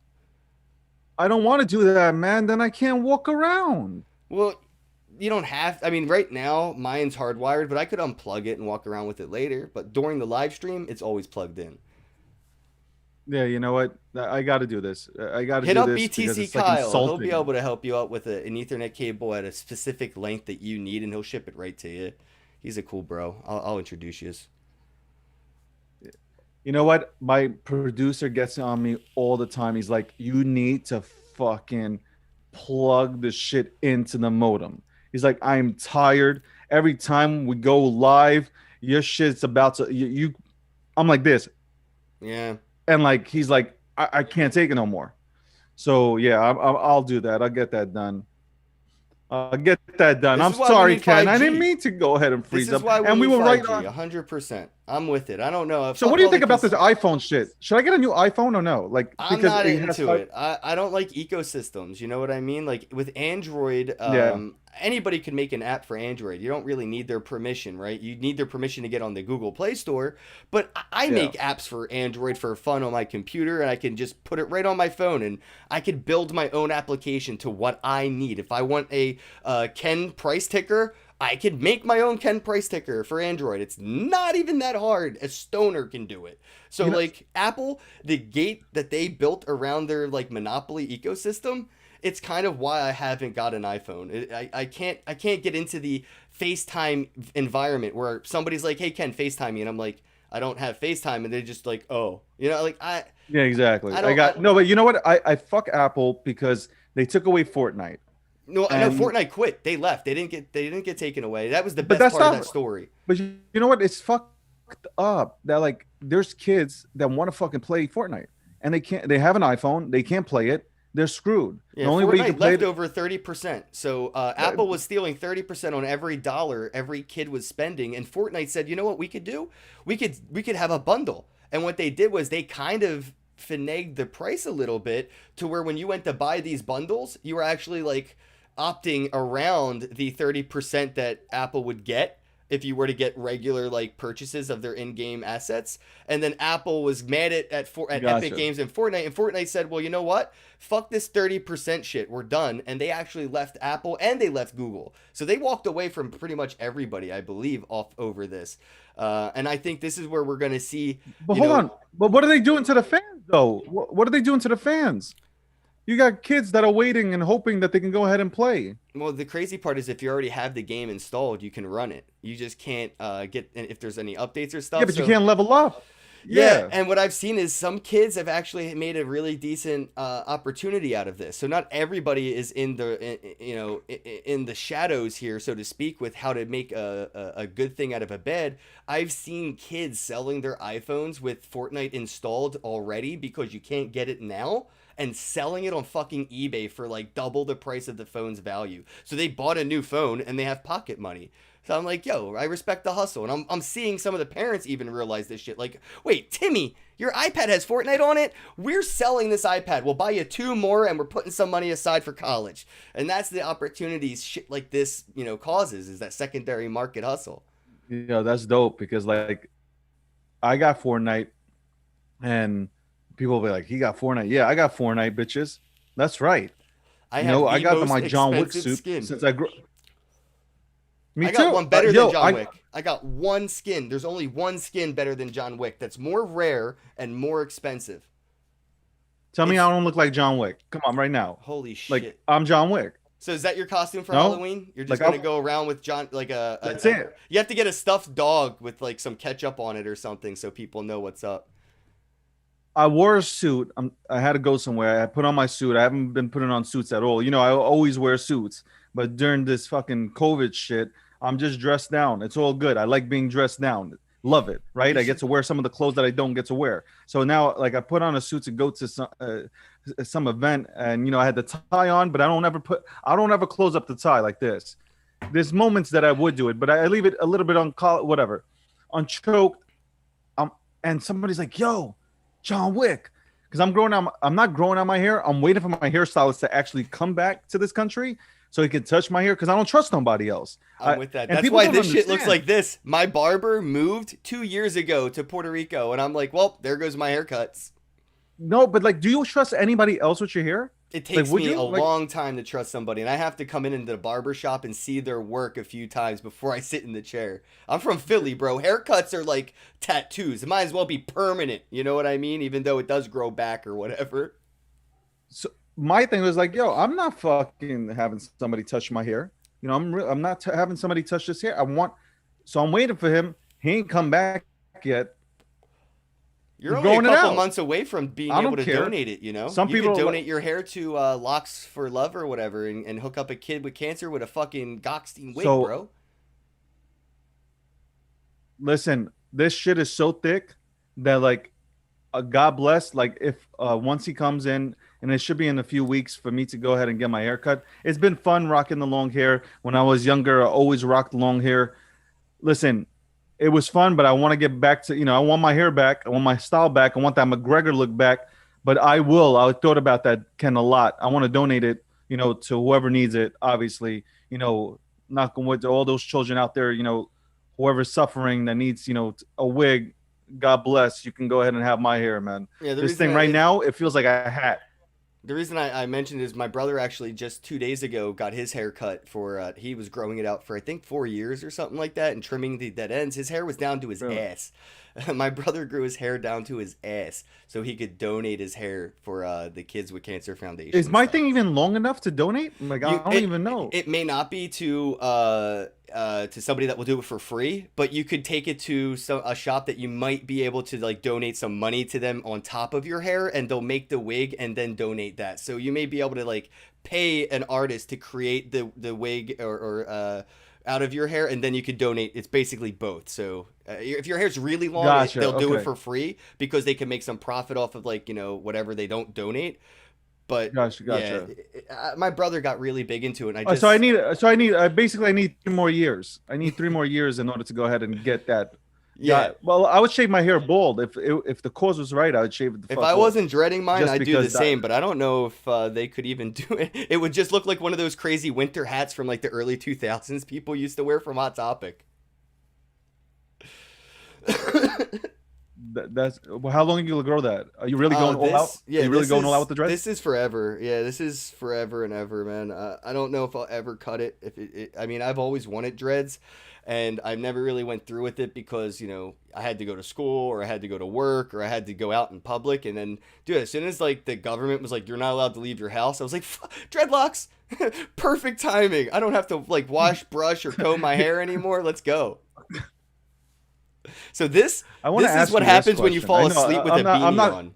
I don't want to do that, man. Then I can't walk around. Well, you don't have. I mean, right now mine's hardwired, but I could unplug it and walk around with it later. But during the live stream, it's always plugged in. Yeah, you know what? I got to do this. I got to Hit do up this because BTC it's like Kyle. He'll insulting. be able to help you out with an Ethernet cable at a specific length that you need, and he'll ship it right to you. He's a cool bro. I'll introduce you. You know what? My producer gets on me all the time. He's like, "You need to fucking plug the shit into the modem." He's like, "I'm tired. Every time we go live, your shit's about to you." I'm like this, Yeah. and like he's like, I can't take it no more. So yeah, I'll do that. I'll get that done. I'll get that done. This I'm is why we sorry, need Ken. I 5G. didn't mean to go ahead and This freeze is up. why we And we need were right 5G, on. 100%. I'm with it. I don't know. So what do you think about this iPhone shit? Should I get a new iPhone or no? Like I'm not into it. I don't like ecosystems. You know what I mean? Like with Android, anybody can make an app for Android. You don't really need their permission, right? You need their permission to get on the Google Play Store. But I make apps for Android for fun on my computer, and I can just put it right on my phone, and I can build my own application to what I need. If I want a Ken price ticker, I could make my own Ken price ticker for Android. It's not even that hard. A stoner can do it. So like Apple, the gate that they built around their like monopoly ecosystem, it's kind of why I haven't got an iPhone. I can't get into the FaceTime environment where somebody's like, "Hey Ken, FaceTime me," and I'm like, "I don't have FaceTime," and they're just like, "Oh," Yeah, exactly. I No, but you know what? I fuck Apple because they took away Fortnite. No, I know Fortnite quit. They left. They didn't get taken away. That was the best that's part of not- that story. But you know what? It's fucked up that like there's kids that want to fucking play Fortnite and they can't. They have an iPhone. They can't play it. They're screwed. Yeah, the only way you Fortnite can play left it. over 30%. So Apple was stealing 30% on every dollar every kid was spending, and Fortnite said, "You know what we could do? We could have a bundle." And what they did was they kind of finagled the price a little bit to where when you went to buy these bundles, you were actually like opting around the 30% that Apple would get if you were to get regular like purchases of their in-game assets. And then Apple was mad at Epic Games and Fortnite said, well, you know what? Fuck this 30% shit. We're done. And they actually left Apple and they left Google. So they walked away from pretty much everybody, I believe, off over this. And I think this is where we're going to see. But hold on. But what are they doing to the fans, though? What are they doing to the fans? You got kids that are waiting and hoping that they can go ahead and play. Well, the crazy part is if you already have the game installed, you can run it. You just can't get if there's any updates or stuff. Yeah, but you can't level up. Yeah, and what I've seen is some kids have actually made a really decent opportunity out of this. So not everybody is in the shadows here, so to speak, with how to make a good thing out of a bad. I've seen kids selling their iPhones with Fortnite installed already because you can't get it now, and selling it on fucking eBay for like double the price of the phone's value. So they bought a new phone and they have pocket money. So I'm like, yo, I respect the hustle. And I'm seeing some of the parents even realize this shit. Like, wait, Timmy, your iPad has Fortnite on it? We're selling this iPad. We'll buy you 2 more and we're putting some money aside for college. And that's the opportunities shit like this, causes, is that secondary market hustle. That's dope because like I got Fortnite and people will be like, he got Fortnite. Yeah, I got Fortnite, bitches. That's right. I got my John Wick suit skin. since I grew. I got one better than John Wick. I got one skin. There's only one skin better than John Wick that's more rare and more expensive. Tell me I don't look like John Wick. Come on, right now. Holy shit. Like, I'm John Wick. So is that your costume for Halloween? You're just going to go around with John, like That's it. You have to get a stuffed dog with like some ketchup on it or something so people know what's up. I wore a suit. I had to go somewhere. I put on my suit. I haven't been putting on suits at all. I always wear suits. But during this fucking COVID shit, I'm just dressed down. It's all good. I like being dressed down. Love it, right? I get to wear some of the clothes that I don't get to wear. So now, like, I put on a suit to go to some event, and I had the tie on, but I don't ever close up the tie like this. There's moments that I would do it, but I leave it a little bit unchoked. And somebody's like, "Yo, John Wick," because I'm not growing out my hair. I'm waiting for my hairstylist to actually come back to this country so he can touch my hair because I don't trust nobody else. I'm with that. That's why this shit looks like this. My barber moved 2 years ago to Puerto Rico, and I'm like, well, there goes my haircuts. No, but like, do you trust anybody else with your hair? It takes me a long time to trust somebody, and I have to come into the barber shop and see their work a few times before I sit in the chair. I'm from Philly, bro. Haircuts are like tattoos. It might as well be permanent. You know what I mean? Even though it does grow back or whatever. So my thing was like, yo, I'm not fucking having somebody touch my hair. I'm not having somebody touch this hair. So I'm waiting for him. He ain't come back yet. You're only a couple months away from being able to donate it, Some you people could donate your hair to Locks for Love or whatever and hook up a kid with cancer with a fucking Gockstein wig, bro. Listen, this shit is so thick that, like, God bless, like, if once he comes in, and it should be in a few weeks for me to go ahead and get my hair cut. It's been fun rocking the long hair. When I was younger, I always rocked long hair. Listen, it was fun, but I want to get back to, I want my hair back. I want my style back. I want that McGregor look back. But I thought about that, Ken, a lot. I want to donate it, to whoever needs it, obviously. Knock on wood to all those children out there, whoever's suffering that needs, a wig. God bless. You can go ahead and have my hair, man. Yeah, this thing right now, it feels like a hat. The reason I mentioned is my brother actually just 2 days ago got his hair cut for, he was growing it out for, I think, 4 years or something like that and trimming the dead ends. His hair was down to his ass. My brother grew his hair down to his ass so he could donate his hair for the Kids with Cancer Foundation. Is my thing even long enough to donate? Like, I don't even know. It may not be to somebody that will do it for free, but you could take it to a shop that you might be able to like donate some money to them on top of your hair, and they'll make the wig and then donate that. So you may be able to like pay an artist to create the wig or out of your hair, and then you could donate. It's basically both. So if your hair's really long, they'll do it for free because they can make some profit off of like whatever they don't donate. But gotcha. Yeah, my brother got really big into it. And I basically need 3 more years. I need 3 more years in order to go ahead and get that. Yeah. Well, I would shave my hair bald if the cause was right. I would shave it. If I wasn't dreading mine, I'd do the same. But I don't know if they could even do it. It would just look like one of those crazy winter hats from like the early 2000s people used to wear from Hot Topic. That's well, how long are you gonna grow that? Are you really going all out? This, yeah, Are you really this going all out with is the dreads? this is forever. Yeah, this is forever and ever, man. I don't know if I'll ever cut it. If I mean, I've always wanted dreads, and I've never really went through with it because I had to go to school or I had to go to work or I had to go out in public. And then, dude, as soon as like the government was like, you're not allowed to leave your house, I was like, dreadlocks, perfect timing. I don't have to like wash, brush, or comb my hair anymore. Let's go. So this I want to this ask is what you this happens when you question. fall I know, asleep with I'm a not. I'm beanie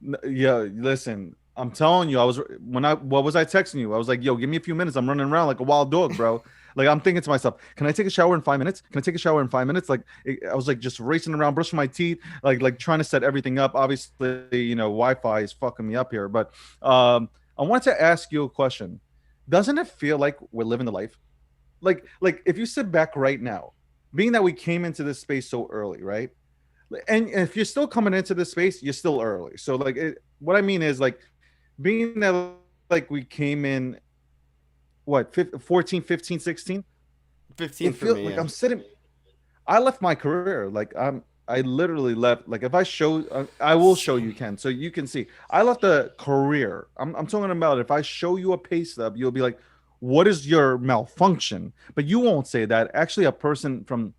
not. on. Yeah, listen. I'm telling you, what was I texting you? I was like, yo, give me a few minutes. I'm running around like a wild dog, bro. Like I'm thinking to myself, can I take a shower in 5 minutes? Can I take a shower in 5 minutes? Like I was like just racing around, brushing my teeth, like trying to set everything up. Obviously, Wi-Fi is fucking me up here. But I wanted to ask you a question. Doesn't it feel like we're living the life? Like if you sit back right now, being that we came into this space so early, right? And if you're still coming into this space, you're still early. So like what I mean is like being that like we came in what 14, 15, 16, 15 it for feels me. like Yeah. I'm sitting. I left my career. Like I literally left. Like if I show, I will show you, Ken, so you can see. I left a career. I'm talking about if I show you a pay stub, you'll be like, "What is your malfunction?" But you won't say that. Actually, a person from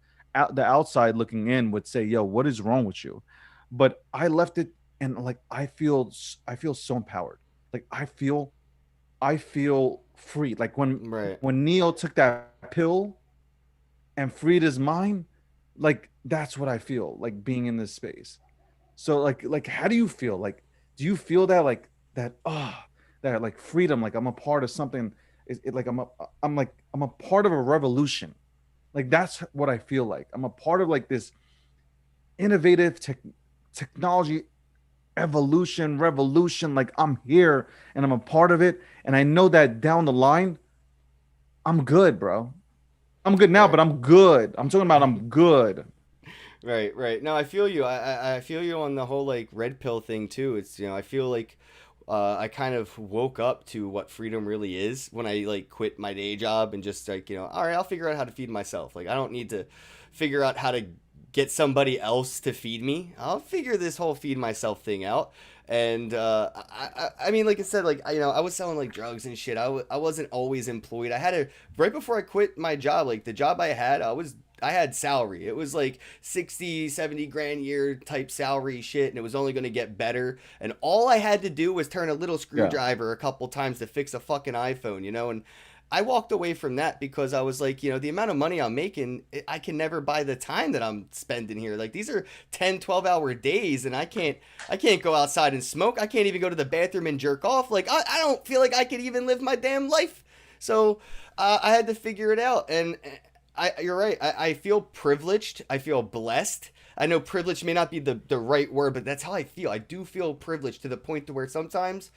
the outside looking in would say, "Yo, what is wrong with you?" But I left it, and like I feel so empowered. Like I feel free. Like Right. when Neo took that pill and freed his mind, like that's what I feel like being in this space. So like how do you feel? Like do you feel that like that like freedom, like I'm a part of something, like I'm a part of a revolution. Like that's what I feel like. I'm a part of like this innovative technology evolution, revolution. Like I'm here and I'm a part of it, and I know that down the line I'm good, bro. I'm good now, Right. but I'm good. I'm talking about I'm good. Right, right. No, I feel you. I feel you on the whole like red pill thing too. It's I feel like I kind of woke up to what freedom really is when I like quit my day job and just like all right, I'll figure out how to feed myself. Like I don't need to figure out how to get somebody else to feed me. I'll figure this whole feed myself thing out. And I mean, like I said, like I was selling like drugs and shit. I wasn't always employed. I had to right before I quit my job, like the job I had, I had salary. It was like 60, 70 grand a year type salary shit, and it was only going to get better. And all I had to do was turn a little Yeah. screwdriver a couple times to fix a fucking iPhone, and I walked away from that because I was like, the amount of money I'm making, I can never buy the time that I'm spending here. Like these are 10, 12-hour days, and I can't go outside and smoke. I can't even go to the bathroom and jerk off. Like I don't feel like I could even live my damn life. So I had to figure it out. And you're right. I feel privileged. I feel blessed. I know privilege may not be the right word, but that's how I feel. I do feel privileged to the point to where sometimes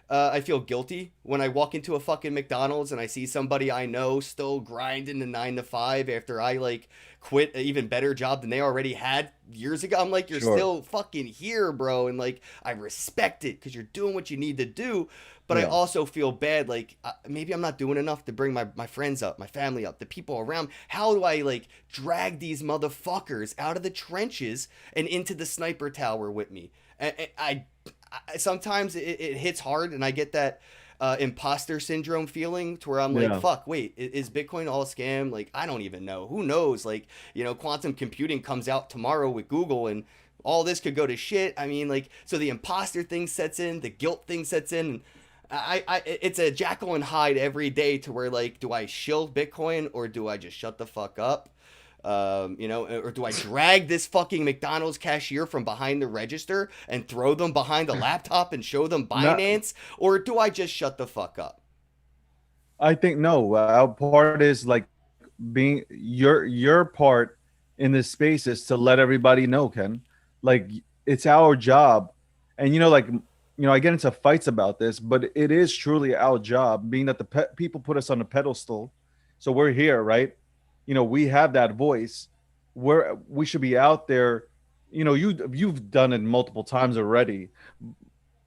I feel guilty when I walk into a fucking McDonald's and I see somebody I know still grinding the 9 to 5 after I like quit an even better job than they already had years ago. I'm like, you're Sure. still fucking here, bro, and like I respect it because you're doing what you need to do. But I Yeah. also feel bad, like maybe I'm not doing enough to bring my friends up, my family up, the people around. How do I like drag these motherfuckers out of the trenches and into the sniper tower with me? I sometimes it hits hard, and I get that imposter syndrome feeling to where I'm like, Yeah. fuck, wait, is Bitcoin all a scam? Like, I don't even know. Who knows? Like, quantum computing comes out tomorrow with Google, and all this could go to shit. I mean, like, so the imposter thing sets in, the guilt thing sets in. And it's a Jekyll and Hyde every day to where like, do I shill Bitcoin or do I just shut the fuck up? Or do I drag this fucking McDonald's cashier from behind the register and throw them behind the laptop and show them Not, Binance? Or do I just shut the fuck up? I think no. Our part is like being your part in this space is to let everybody know, Ken. Like it's our job, and I get into fights about this, but it is truly our job, being that the people put us on a pedestal, so we're here, right? We have that voice. We should be out there. You've done it multiple times already,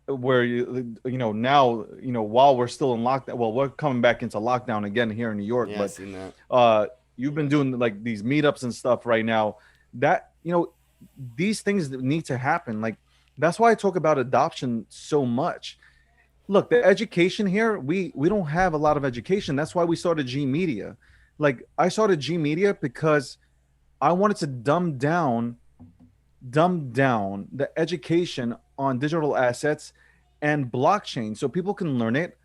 where now while we're still in lockdown, well, we're coming back into lockdown again here in New York, Yeah, I but seen that. you've been doing like these meetups and stuff right now. That these things that need to happen. Like that's why I talk about adoption so much. Look, the education here, we don't have a lot of education. That's why we started G Media. Like I started G Media because I wanted to dumb down the education on digital assets and blockchain so people can learn it.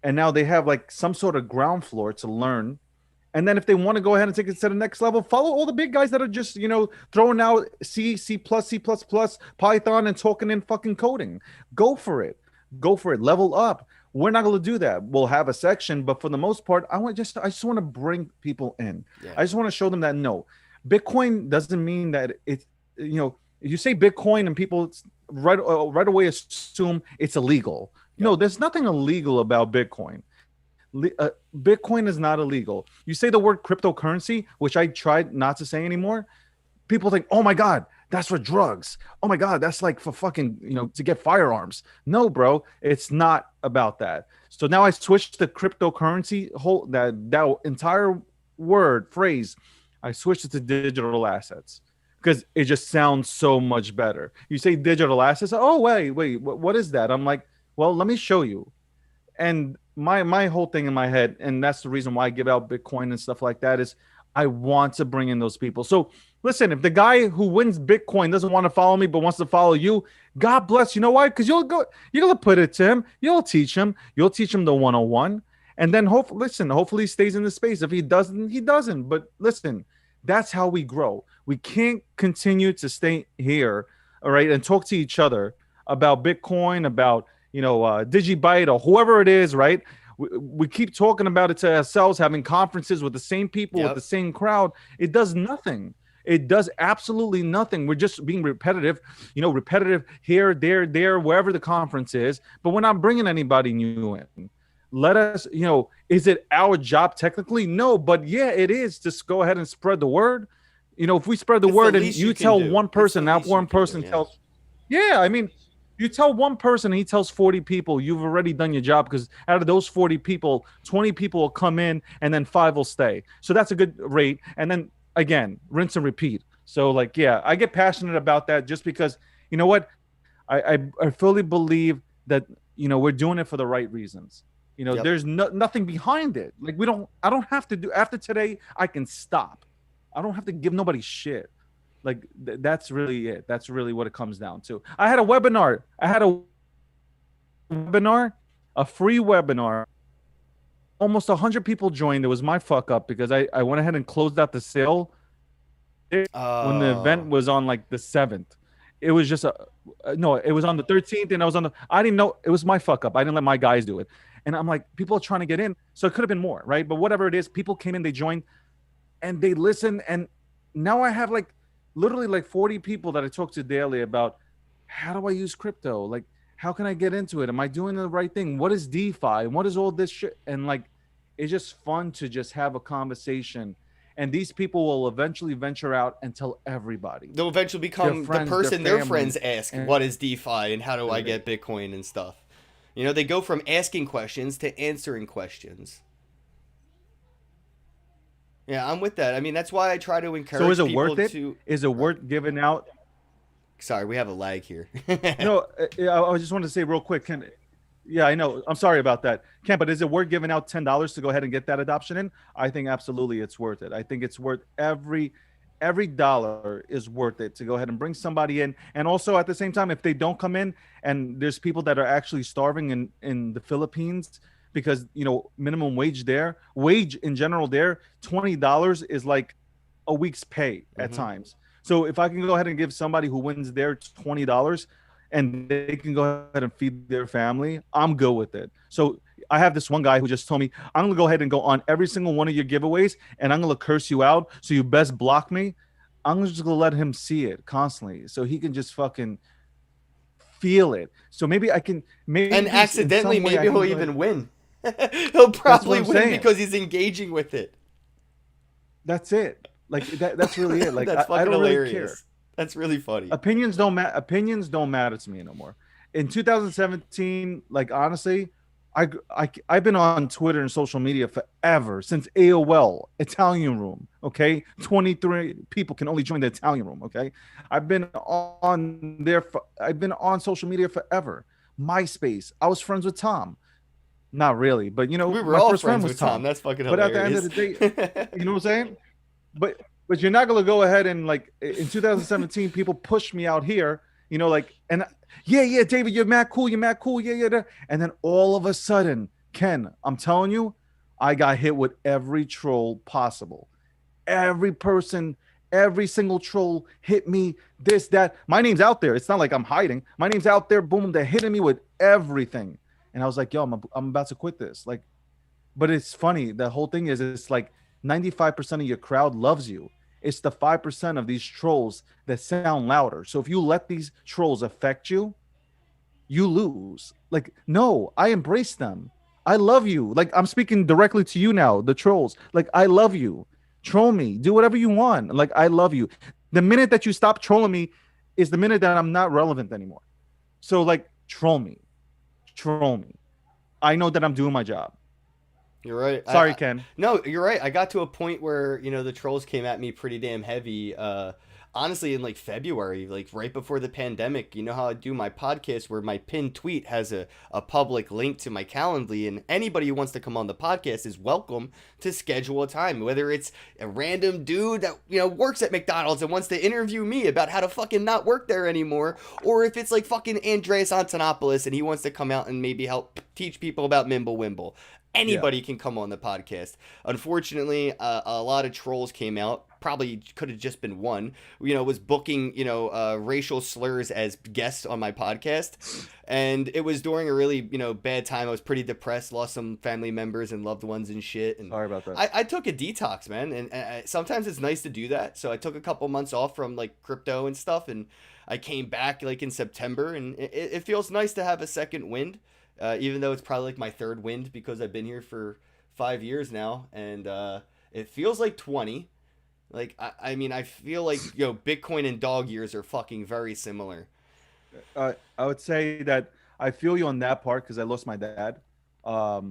And now they have like some sort of ground floor to learn. And then if they want to go ahead and take it to the next level, follow all the big guys that are just, throwing out C, C++, Python and talking in fucking coding. Go for it. Go for it. Level up. We're not going to do that. We'll have a section, but for the most part, I just want to bring people in. Yeah. I just want to show them that no, Bitcoin doesn't mean that it's, you say Bitcoin and people right away assume it's illegal. Yeah. No, there's nothing illegal about Bitcoin. Bitcoin is not illegal. You say the word cryptocurrency, which I tried not to say anymore. People think, oh my God, that's for drugs. Oh my God, that's like for fucking, to get firearms. No, bro, it's not about that. So now I switched the cryptocurrency that entire phrase. I switched it to digital assets because it just sounds so much better. You say digital assets. Oh, wait, what is that? I'm like, well, let me show you. And my whole thing in my head, and that's the reason why I give out Bitcoin and stuff like that, is I want to bring in those people. So listen, if the guy who wins Bitcoin doesn't want to follow me but wants to follow you, God bless. You know why? Because you're gonna put it to him. You'll teach him the 101. And then hopefully he stays in the space. If he doesn't, he doesn't. But listen, that's how we grow. We can't continue to stay here, all right, and talk to each other about Bitcoin, about Digibyte or whoever it is, right? We keep talking about it to ourselves, having conferences with the same people, with the same crowd. It does nothing. It does absolutely nothing. We're just being repetitive, repetitive here, there, wherever the conference is. But we're not bringing anybody new in. Let us, is it our job technically? No, but yeah, it is. Just go ahead and spread the word. If we spread the word and you tell one person, now one person tells, you tell one person and he tells 40 people, you've already done your job, because out of those 40 people, 20 people will come in and then 5 will stay. So that's a good rate. And then again, rinse and repeat. So I get passionate about that just because, you know what? I fully believe that, we're doing it for the right reasons. There's nothing behind it. Like I don't have to do, after today, I can stop. I don't have to give nobody shit. Like that's really it. That's really what it comes down to. I had a webinar, a free webinar. Almost 100 people joined. It was my fuck up because I went ahead and closed out the sale when the event was on like the 7th. It was just it was on the 13th and I didn't know. It was my fuck up. I didn't let my guys do it. And I'm like, people are trying to get in. So it could have been more, right? But whatever it is, people came in, they joined and they listened. And now I have literally 40 people that I talk to daily about how do I use crypto? Like, how can I get into it? Am I doing the right thing? What is DeFi? And what is all this shit? And it's just fun to just have a conversation. And these people will eventually venture out and tell everybody. They'll eventually become the person their friends ask, what is DeFi and how do I get Bitcoin and stuff? They go from asking questions to answering questions. Yeah, I'm with that. I mean, that's why I try to encourage people to... So is it worth it? Is it worth giving out? Sorry, we have a lag here. No, I just wanted to say real quick. Yeah, I know. I'm sorry about that. Ken, but is it worth giving out $10 to go ahead and get that adoption in? I think absolutely it's worth it. I think it's worth every dollar is worth it to go ahead and bring somebody in. And also at the same time, if they don't come in and there's people that are actually starving in the Philippines, because minimum wage in general there, $20 is like a week's pay at times. So if I can go ahead and give somebody who wins there $20 and they can go ahead and feed their family, I'm good with it. So I have this one guy who just told me, I'm gonna go ahead and go on every single one of your giveaways and I'm gonna curse you out, so you best block me. I'm just gonna let him see it constantly so he can just fucking feel it. So maybe I can and accidentally maybe he'll even win. He'll probably win because he's engaging with it. That's it. That's really it. That's I don't hilarious. Really care. That's really funny. Opinions don't matter to me no more. In 2017, honestly, I've been on Twitter and social media forever, since AOL, Italian Room. Okay, 23 people can only join the Italian Room. Okay, I've been on social media forever. MySpace. I was friends with Tom. Not really, but We were my all first friend friends was with Tom. Tom. That's fucking But at the end hilarious. of the day, you know what I'm saying? But you're not gonna go ahead and like in 2017, people pushed me out here, like, and yeah, David, you're mad cool, yeah. And then all of a sudden, Ken, I'm telling you, I got hit with every troll possible. Every person, every single troll hit me, this, that. My name's out there. It's not like I'm hiding. My name's out there. Boom, they're hitting me with everything. And I was like, yo, I'm about to quit this. Like, but it's funny. The whole thing is, it's like 95% of your crowd loves you. It's the 5% of these trolls that sound louder. So if you let these trolls affect you, you lose. Like, no, I embrace them. I love you. Like, I'm speaking directly to you now, the trolls. Like, I love you. Troll me. Do whatever you want. Like, I love you. The minute that you stop trolling me is the minute that I'm not relevant anymore. So, like, troll me. Troll me. I know that I'm doing my job. You're right. Sorry, Ken. No, you're right. I got to a point where, the trolls came at me pretty damn heavy. Honestly, in like February, like right before the pandemic, you know how I do my podcast where my pinned tweet has a public link to my Calendly, and anybody who wants to come on the podcast is welcome to schedule a time, whether it's a random dude that, works at McDonald's and wants to interview me about how to fucking not work there anymore, or if it's like fucking Andreas Antonopoulos and he wants to come out and maybe help teach people about Mimblewimble. Anybody can come on the podcast. Unfortunately, a lot of trolls came out. Probably could have just been one, was booking, racial slurs as guests on my podcast. And it was during a really, bad time. I was pretty depressed, lost some family members and loved ones and shit. And Sorry about that. I took a detox, man. And sometimes it's nice to do that. So I took a couple months off from like crypto and stuff. And I came back like in September. And it feels nice to have a second wind. Even though it's probably like my third wind because I've been here for 5 years now, and it feels like 20. Like I mean, I feel like Bitcoin and dog years are fucking very similar. I would say that I feel you on that part because I lost my dad. I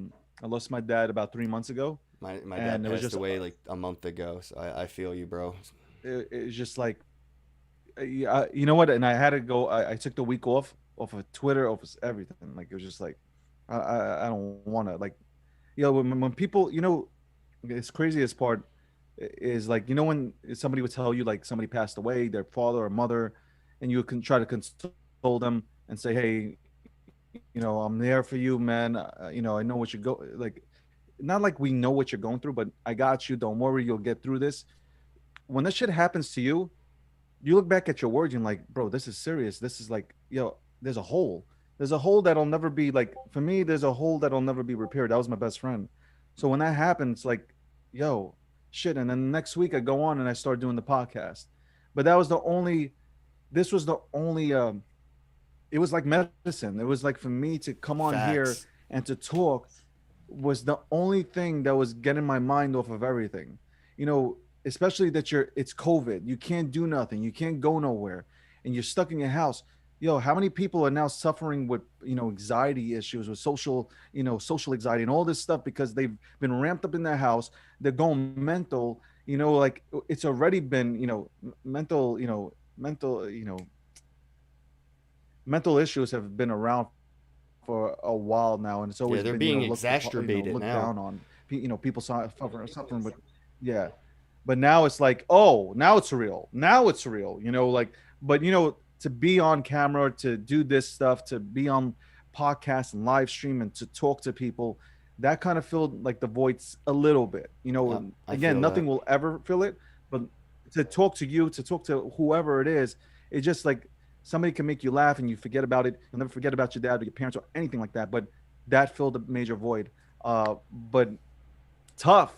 lost my dad about 3 months ago. My dad And it was passed just away like a month ago, so I feel you, bro. It's just like, you know what? And I had to go. I took the week off of Twitter, off of everything. Like, it was just like, I don't want to, like, when people, it's craziest part is like, when somebody would tell you like somebody passed away, their father or mother, and you can try to console them and say, hey, I'm there for you, man. I know what you go, like, not like we know what you're going through, but I got you. Don't worry, you'll get through this. When this shit happens to you, you look back at your words and like, bro, this is serious. This is like, there's a hole. There's a hole that'll never be, like, for me, there's a hole that'll never be repaired. That was my best friend. So when that happens, like, shit. And then next week I go on and I start doing the podcast. But this was the only, it was like medicine. It was like for me to come on here and to talk was the only thing that was getting my mind off of everything. Especially that it's COVID. You can't do nothing. You can't go nowhere. And you're stuck in your house. How many people are now suffering with, anxiety issues, with social anxiety and all this stuff because they've been ramped up in their house. They're going mental, like it's already been, mental issues have been around for a while now. And it's always they're been, being looked exacerbated looked now. down on, people suffering with, yeah. But now it's like, oh, now it's real. Now it's real, like, but, to be on camera, to do this stuff, to be on podcasts and live stream and to talk to people, that kind of filled like the voids a little bit, again, nothing will ever fill it, but to talk to you, to talk to whoever it is, it's just like somebody can make you laugh and you forget about it. You'll never forget about your dad or your parents or anything like that. But that filled a major void. But tough.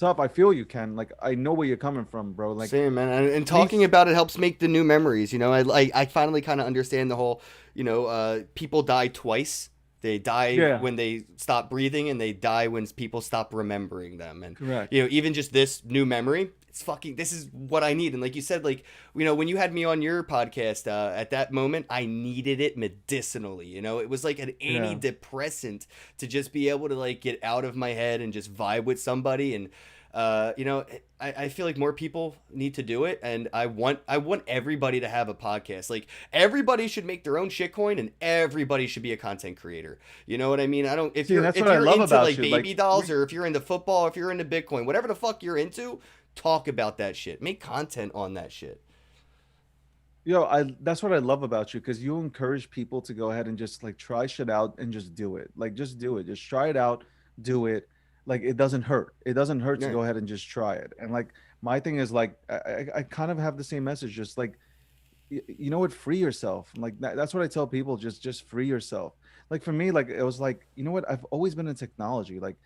I feel you, Ken. Like, I know where you're coming from, bro. Like, same, man. And talking about it helps make the new memories. I finally kind of understand the whole, people die twice. They die when they stop breathing, and they die when people stop remembering them. And correct. Even just this new memory, this is what I need. And like you said, like, you know, when you had me on your podcast, at that moment, I needed it medicinally. You know, it was like an antidepressant to just be able to like get out of my head and just vibe with somebody. And you know, I feel like more people need to do it, and I want everybody to have a podcast. Like, everybody should make their own shitcoin, and everybody should be a content creator. You know what I mean? I don't if you're into like baby dolls, or if you're into football, if you're into Bitcoin, whatever the fuck you're into, talk about that shit. Make content on that shit. That's what I love about you, because you encourage people to go ahead and just like try shit out and just do it. Like, just do it. Just try it out, do it. Like, it doesn't hurt. It doesn't hurt to go ahead and just try it. And like, my thing is like, I kind of have the same message. Just like, you know what, free yourself. Like that's what I tell people. Just free yourself. Like for me, like it was like, you know what, I've always been in technology. Like,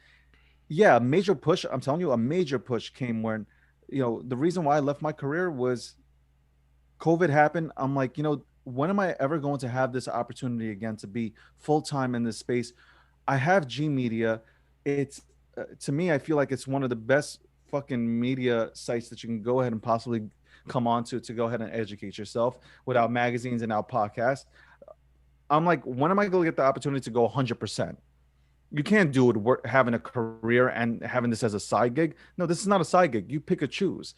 yeah, a major push. I'm telling you, a major push came when, you know, the reason why I left my career was COVID happened. I'm like, you know, when am I ever going to have this opportunity again to be full-time in this space? I have G Media. It's to me, I feel like it's one of the best fucking media sites that you can go ahead and possibly come on to go ahead and educate yourself without magazines and our podcasts. I'm like, when am I going to get the opportunity to go 100%? You can't do it having a career and having this as a side gig. No, this is not a side gig. You pick or choose.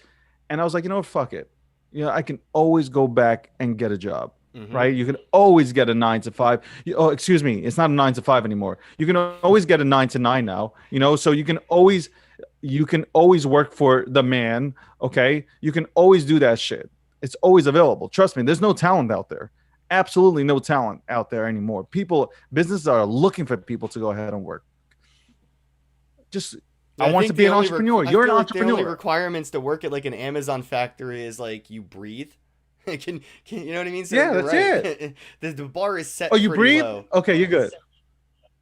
And I was like, you know what, fuck it. You know, I can always go back and get a job. Right? You can always get a 9 to 5. Oh, excuse me. It's not a 9 to 5 anymore. You can always get a 9 to 9 now, you know, so you can always work for the man. Okay. You can always do that shit. It's always available. Trust me. There's no talent out there. Absolutely no talent out there anymore. Businesses are looking for people to go ahead and work. I want to be an entrepreneur. You're an entrepreneur. The only requirements to work at like an Amazon factory is like you breathe. Can you know what I mean? So yeah, that's right. it. The bar is set. Oh, you breathe? Low. Okay, you're good.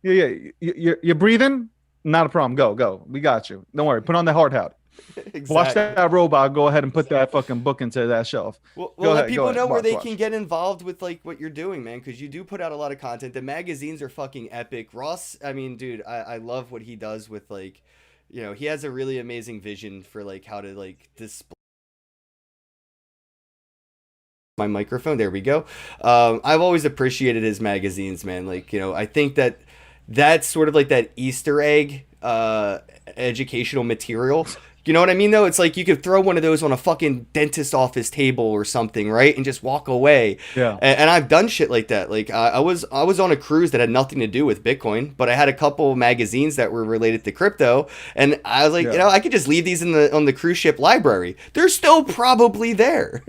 Yeah. You're breathing? Not a problem. Go. We got you. Don't worry. Put on the hard hat. Exactly. Watch that robot. Go ahead and put that fucking book into that shelf. Well, let people know where they can get involved with like what you're doing, man, because you do put out a lot of content. The magazines are fucking epic. Ross, I mean, dude, I love what he does with like, you know, he has a really amazing vision for like how to like display my microphone. There we go. I've always appreciated his magazines, man. Like, you know, I think that's sort of like that Easter egg educational material. You know what I mean, though? It's like you could throw one of those on a fucking dentist office table or something, right? And just walk away. Yeah. And I've done shit like that. Like I was on a cruise that had nothing to do with Bitcoin, but I had a couple magazines that were related to crypto, and I was like, you know, I could just leave these on the cruise ship library. They're still probably there.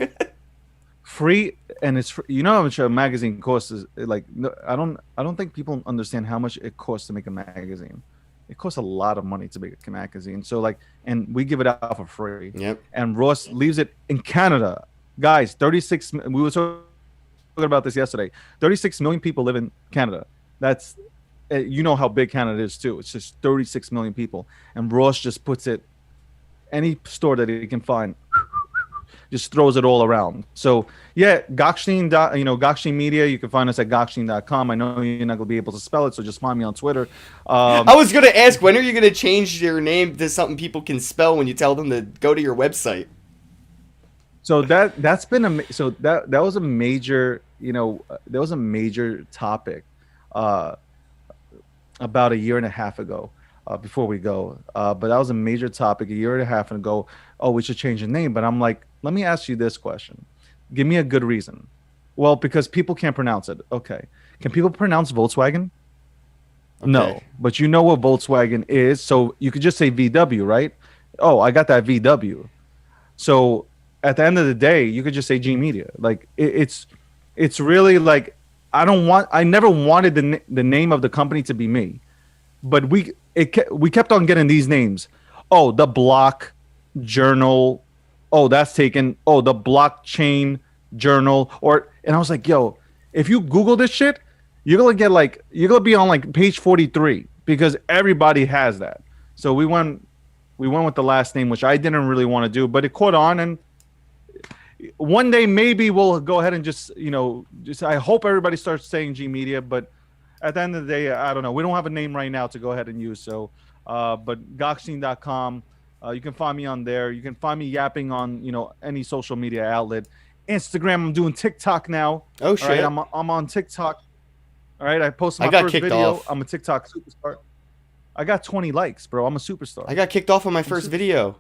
Free, and it's free. You know how much a magazine costs? Is like, I don't think people understand how much it costs to make a magazine. It costs a lot of money to make a magazine. So like, and we give it out for free. Yep. And Ross leaves it in Canada, guys. 36. We were talking about this yesterday. 36 million people live in Canada. That's, you know how big Canada is too. It's just 36 million people, and Ross just puts it any store that he can find. Just throws it all around. So yeah, Gokhshtein, Gokhshtein Media. You can find us at Gokhshtein.com. I know you're not gonna be able to spell it, so just find me on Twitter. I was gonna ask, when are you gonna change your name to something people can spell when you tell them to go to your website? So that was a major, there was a major topic about a year and a half ago. Before we go, but that was a major topic a year and a half ago. Oh, we should change the name. But I'm like, let me ask you this question. Give me a good reason. Well, because people can't pronounce it. Okay. Can people pronounce Volkswagen? Okay. No. But you know what Volkswagen is. So you could just say VW, right? Oh, I got that VW. So at the end of the day, you could just say G Media. Like it's really like, I never wanted the name of the company to be me. But we kept on getting these names. Oh, the Block Journal. Oh, that's taken. Oh, the Blockchain Journal. And I was like, yo, if you Google this shit, you're gonna be on like page 43 because everybody has that. So we went with the last name, which I didn't really want to do, but it caught on, and one day maybe we'll go ahead and just I hope everybody starts saying G Media, but at the end of the day, I don't know. We don't have a name right now to go ahead and use. So, but Gokhshtein.com, You can find me on there. You can find me yapping on any social media outlet. Instagram. I'm doing TikTok now. Oh shit! All right, I'm on TikTok. All right, I posted my got first kicked video. off. I'm a TikTok superstar. I got 20 likes, bro. I'm a superstar. I got kicked off on my first video.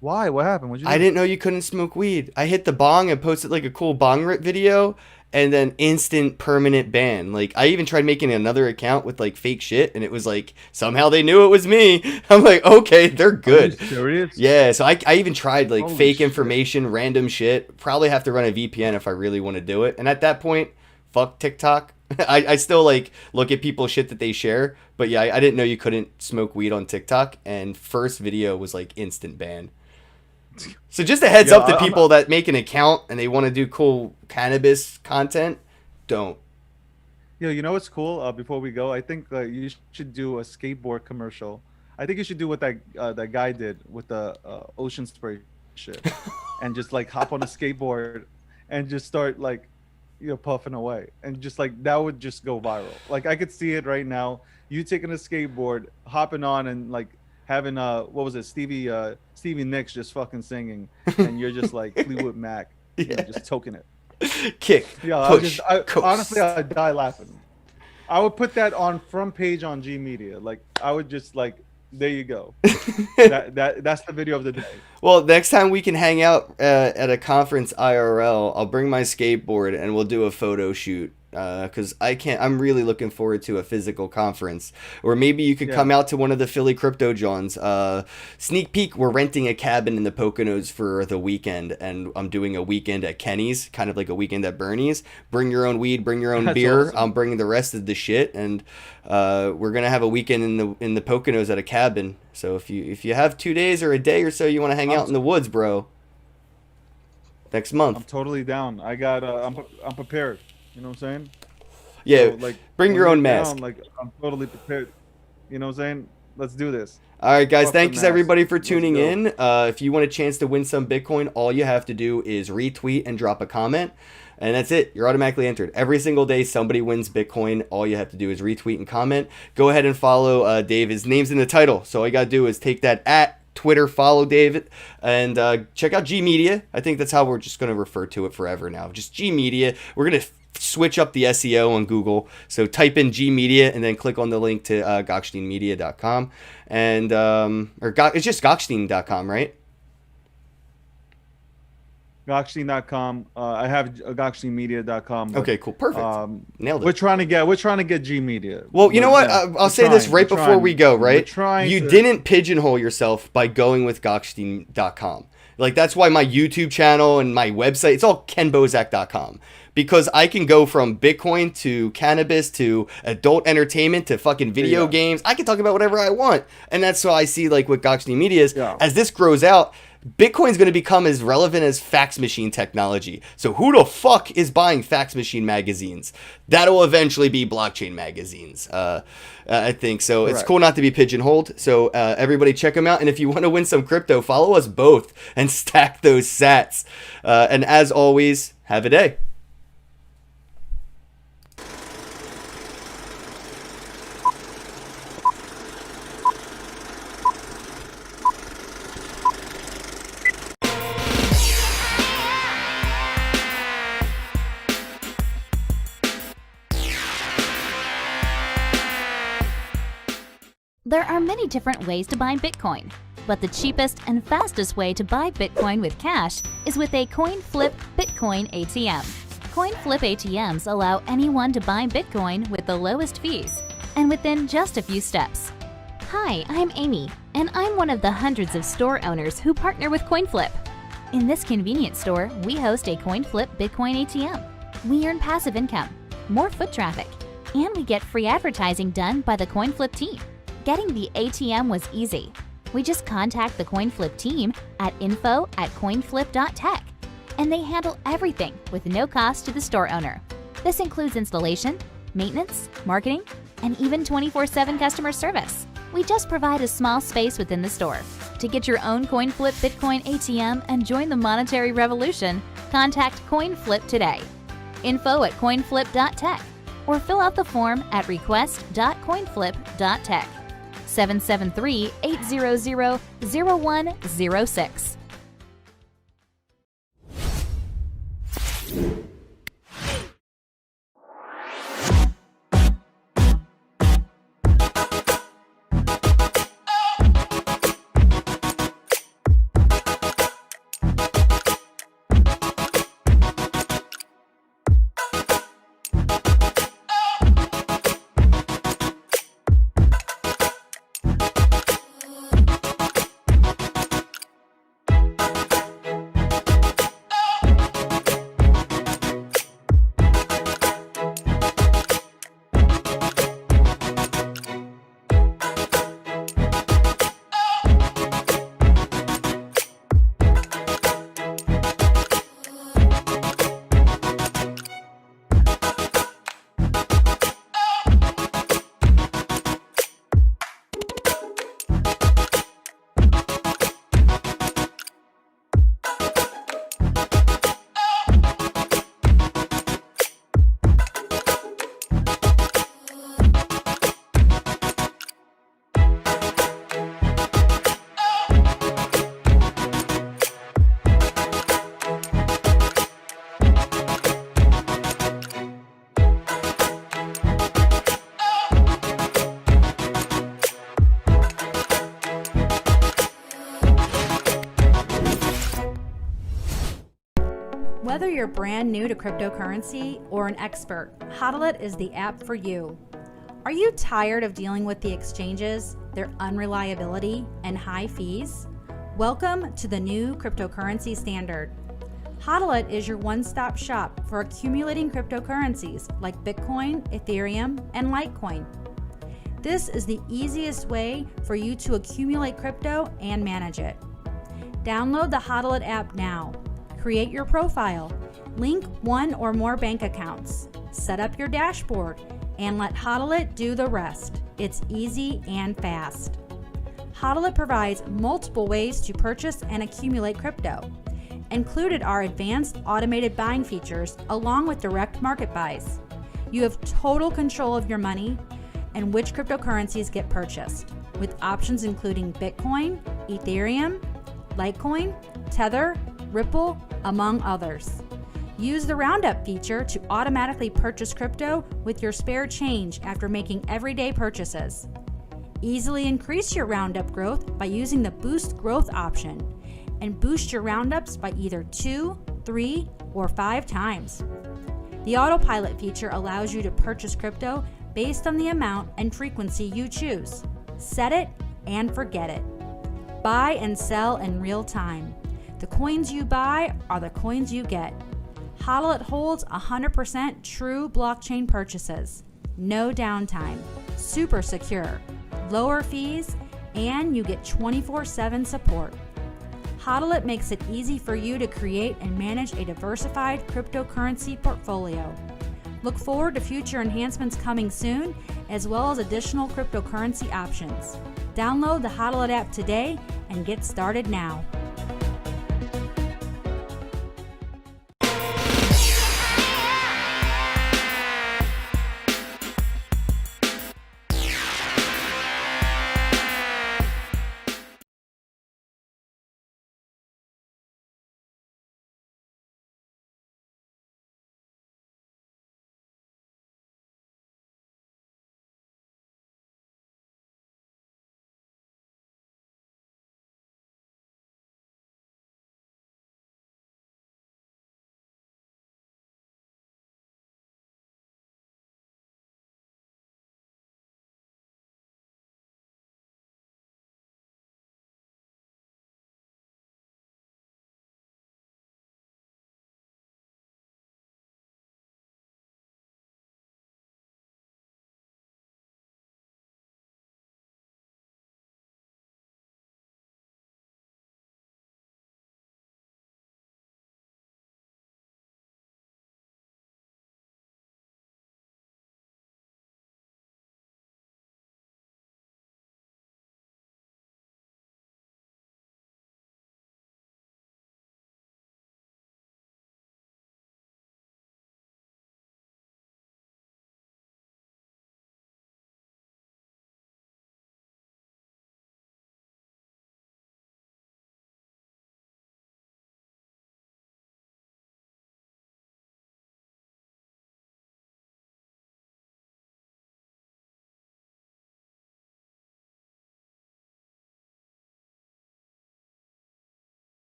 Why? What happened? What'd you do? I didn't know you couldn't smoke weed. I hit the bong and posted like a cool bong rip video, and then instant permanent ban. Like I even tried making another account with like fake shit, and it was like somehow they knew it was me. I'm like, okay, they're good. Are you serious? Yeah, so I even tried like Holy fake shit. information, random shit. Probably have to run a VPN if I really want to do it. And at that point, fuck TikTok. I still like look at people's shit that they share, but yeah, I didn't know you couldn't smoke weed on TikTok. And first video was like instant ban. So just a heads up to people that make an account and they want to do cool cannabis content, don't. Yeah, you know what's cool? Before we go, I think you should do a skateboard commercial. I think you should do what that guy did with the ocean spray shit, and just like hop on a skateboard and just start like puffing away, and just like that would just go viral. Like I could see it right now. You taking a skateboard, hopping on, and like having what was it, Stevie Nicks just fucking singing, and you're just like Fleetwood Mac, just toking it. Kick. Yeah, push, honestly, I'd die laughing. I would put that on front page on G Media. Like I would just like, there you go. That's the video of the day. Well, next time we can hang out at a conference IRL, I'll bring my skateboard and we'll do a photo shoot. Because I'm really looking forward to a physical conference, or maybe you could come out to one of the Philly Crypto Johns. Sneak peek, we're renting a cabin in the Poconos for the weekend, and I'm doing a weekend at Kenny's, kind of like a weekend at Bernie's. Bring your own weed, bring your own beer. Awesome. I'm bringing the rest of the shit, and we're gonna have a weekend in the Poconos at a cabin. So if you have 2 days or a day or so, you want to hang out in the woods, bro. Next month. I'm totally down. I got I'm prepared. You know what I'm saying? Yeah, so, like, bring your own mask. Like I'm totally prepared. You know what I'm saying? Let's do this. All right, guys. Thanks everybody for tuning in. If you want a chance to win some Bitcoin, all you have to do is retweet and drop a comment. And that's it. You're automatically entered. Every single day, somebody wins Bitcoin. All you have to do is retweet and comment. Go ahead and follow Dave. His name's in the title. So all you got to do is take that at Twitter, follow David, and check out G Media. I think that's how we're just going to refer to it forever now. Just G Media. We're going to switch up the SEO on Google. So type in G Media and then click on the link to gokhsteinmedia.com. And it's just gokhstein.com, right? Gokhstein.com. I have gokhsteinmedia.com. Okay, cool. Perfect. Nailed it. We're trying to get G Media. Well, you know what? I'll say this right before we go, right? You didn't pigeonhole yourself by going with gokhstein.com. Like, that's why my YouTube channel and my website, it's all kenbozak.com. Because I can go from Bitcoin to cannabis to adult entertainment to fucking video games. I can talk about whatever I want. And that's why I see, like, what Gokhstein Media is. Yeah. As this grows out, Bitcoin's going to become as relevant as fax machine technology. So who the fuck is buying fax machine magazines? That'll eventually be blockchain magazines. I think so. Correct. It's cool not to be pigeonholed. So everybody check them out. And if you want to win some crypto, follow us both and stack those sats. And as always, have a day. There are many different ways to buy Bitcoin, but the cheapest and fastest way to buy Bitcoin with cash is with a CoinFlip Bitcoin ATM. CoinFlip ATMs allow anyone to buy Bitcoin with the lowest fees and within just a few steps. Hi, I'm Amy, and I'm one of the hundreds of store owners who partner with CoinFlip. In this convenient store, we host a CoinFlip Bitcoin ATM. We earn passive income, more foot traffic, and we get free advertising done by the CoinFlip team. Getting the ATM was easy. We just contact the CoinFlip team at info@coinflip.tech, and they handle everything with no cost to the store owner. This includes installation, maintenance, marketing, and even 24/7 customer service. We just provide a small space within the store. To get your own CoinFlip Bitcoin ATM and join the monetary revolution, contact CoinFlip today. info@coinflip.tech or fill out the form at request.coinflip.tech. 773-800-0106. Whether you're brand new to cryptocurrency or an expert, Hodlit is the app for you. Are you tired of dealing with the exchanges, their unreliability, and high fees? Welcome to the new cryptocurrency standard. Hodlit is your one-stop shop for accumulating cryptocurrencies like Bitcoin, Ethereum, and Litecoin. This is the easiest way for you to accumulate crypto and manage it. Download the Hodlit app now. Create your profile, link one or more bank accounts, set up your dashboard, and let Hodlit do the rest. It's easy and fast. Hodlit provides multiple ways to purchase and accumulate crypto. Included are advanced automated buying features along with direct market buys. You have total control of your money and which cryptocurrencies get purchased, with options including Bitcoin, Ethereum, Litecoin, Tether, Ripple, among others. Use the Roundup feature to automatically purchase crypto with your spare change after making everyday purchases. Easily increase your Roundup growth by using the Boost Growth option and boost your Roundups by either 2, 3, or 5 times. The Autopilot feature allows you to purchase crypto based on the amount and frequency you choose. Set it and forget it. Buy and sell in real time. The coins you buy are the coins you get. Hodlit holds 100% true blockchain purchases. No downtime. Super secure. Lower fees, and you get 24/7 support. Hodlit makes it easy for you to create and manage a diversified cryptocurrency portfolio. Look forward to future enhancements coming soon, as well as additional cryptocurrency options. Download the Hodlit app today and get started now.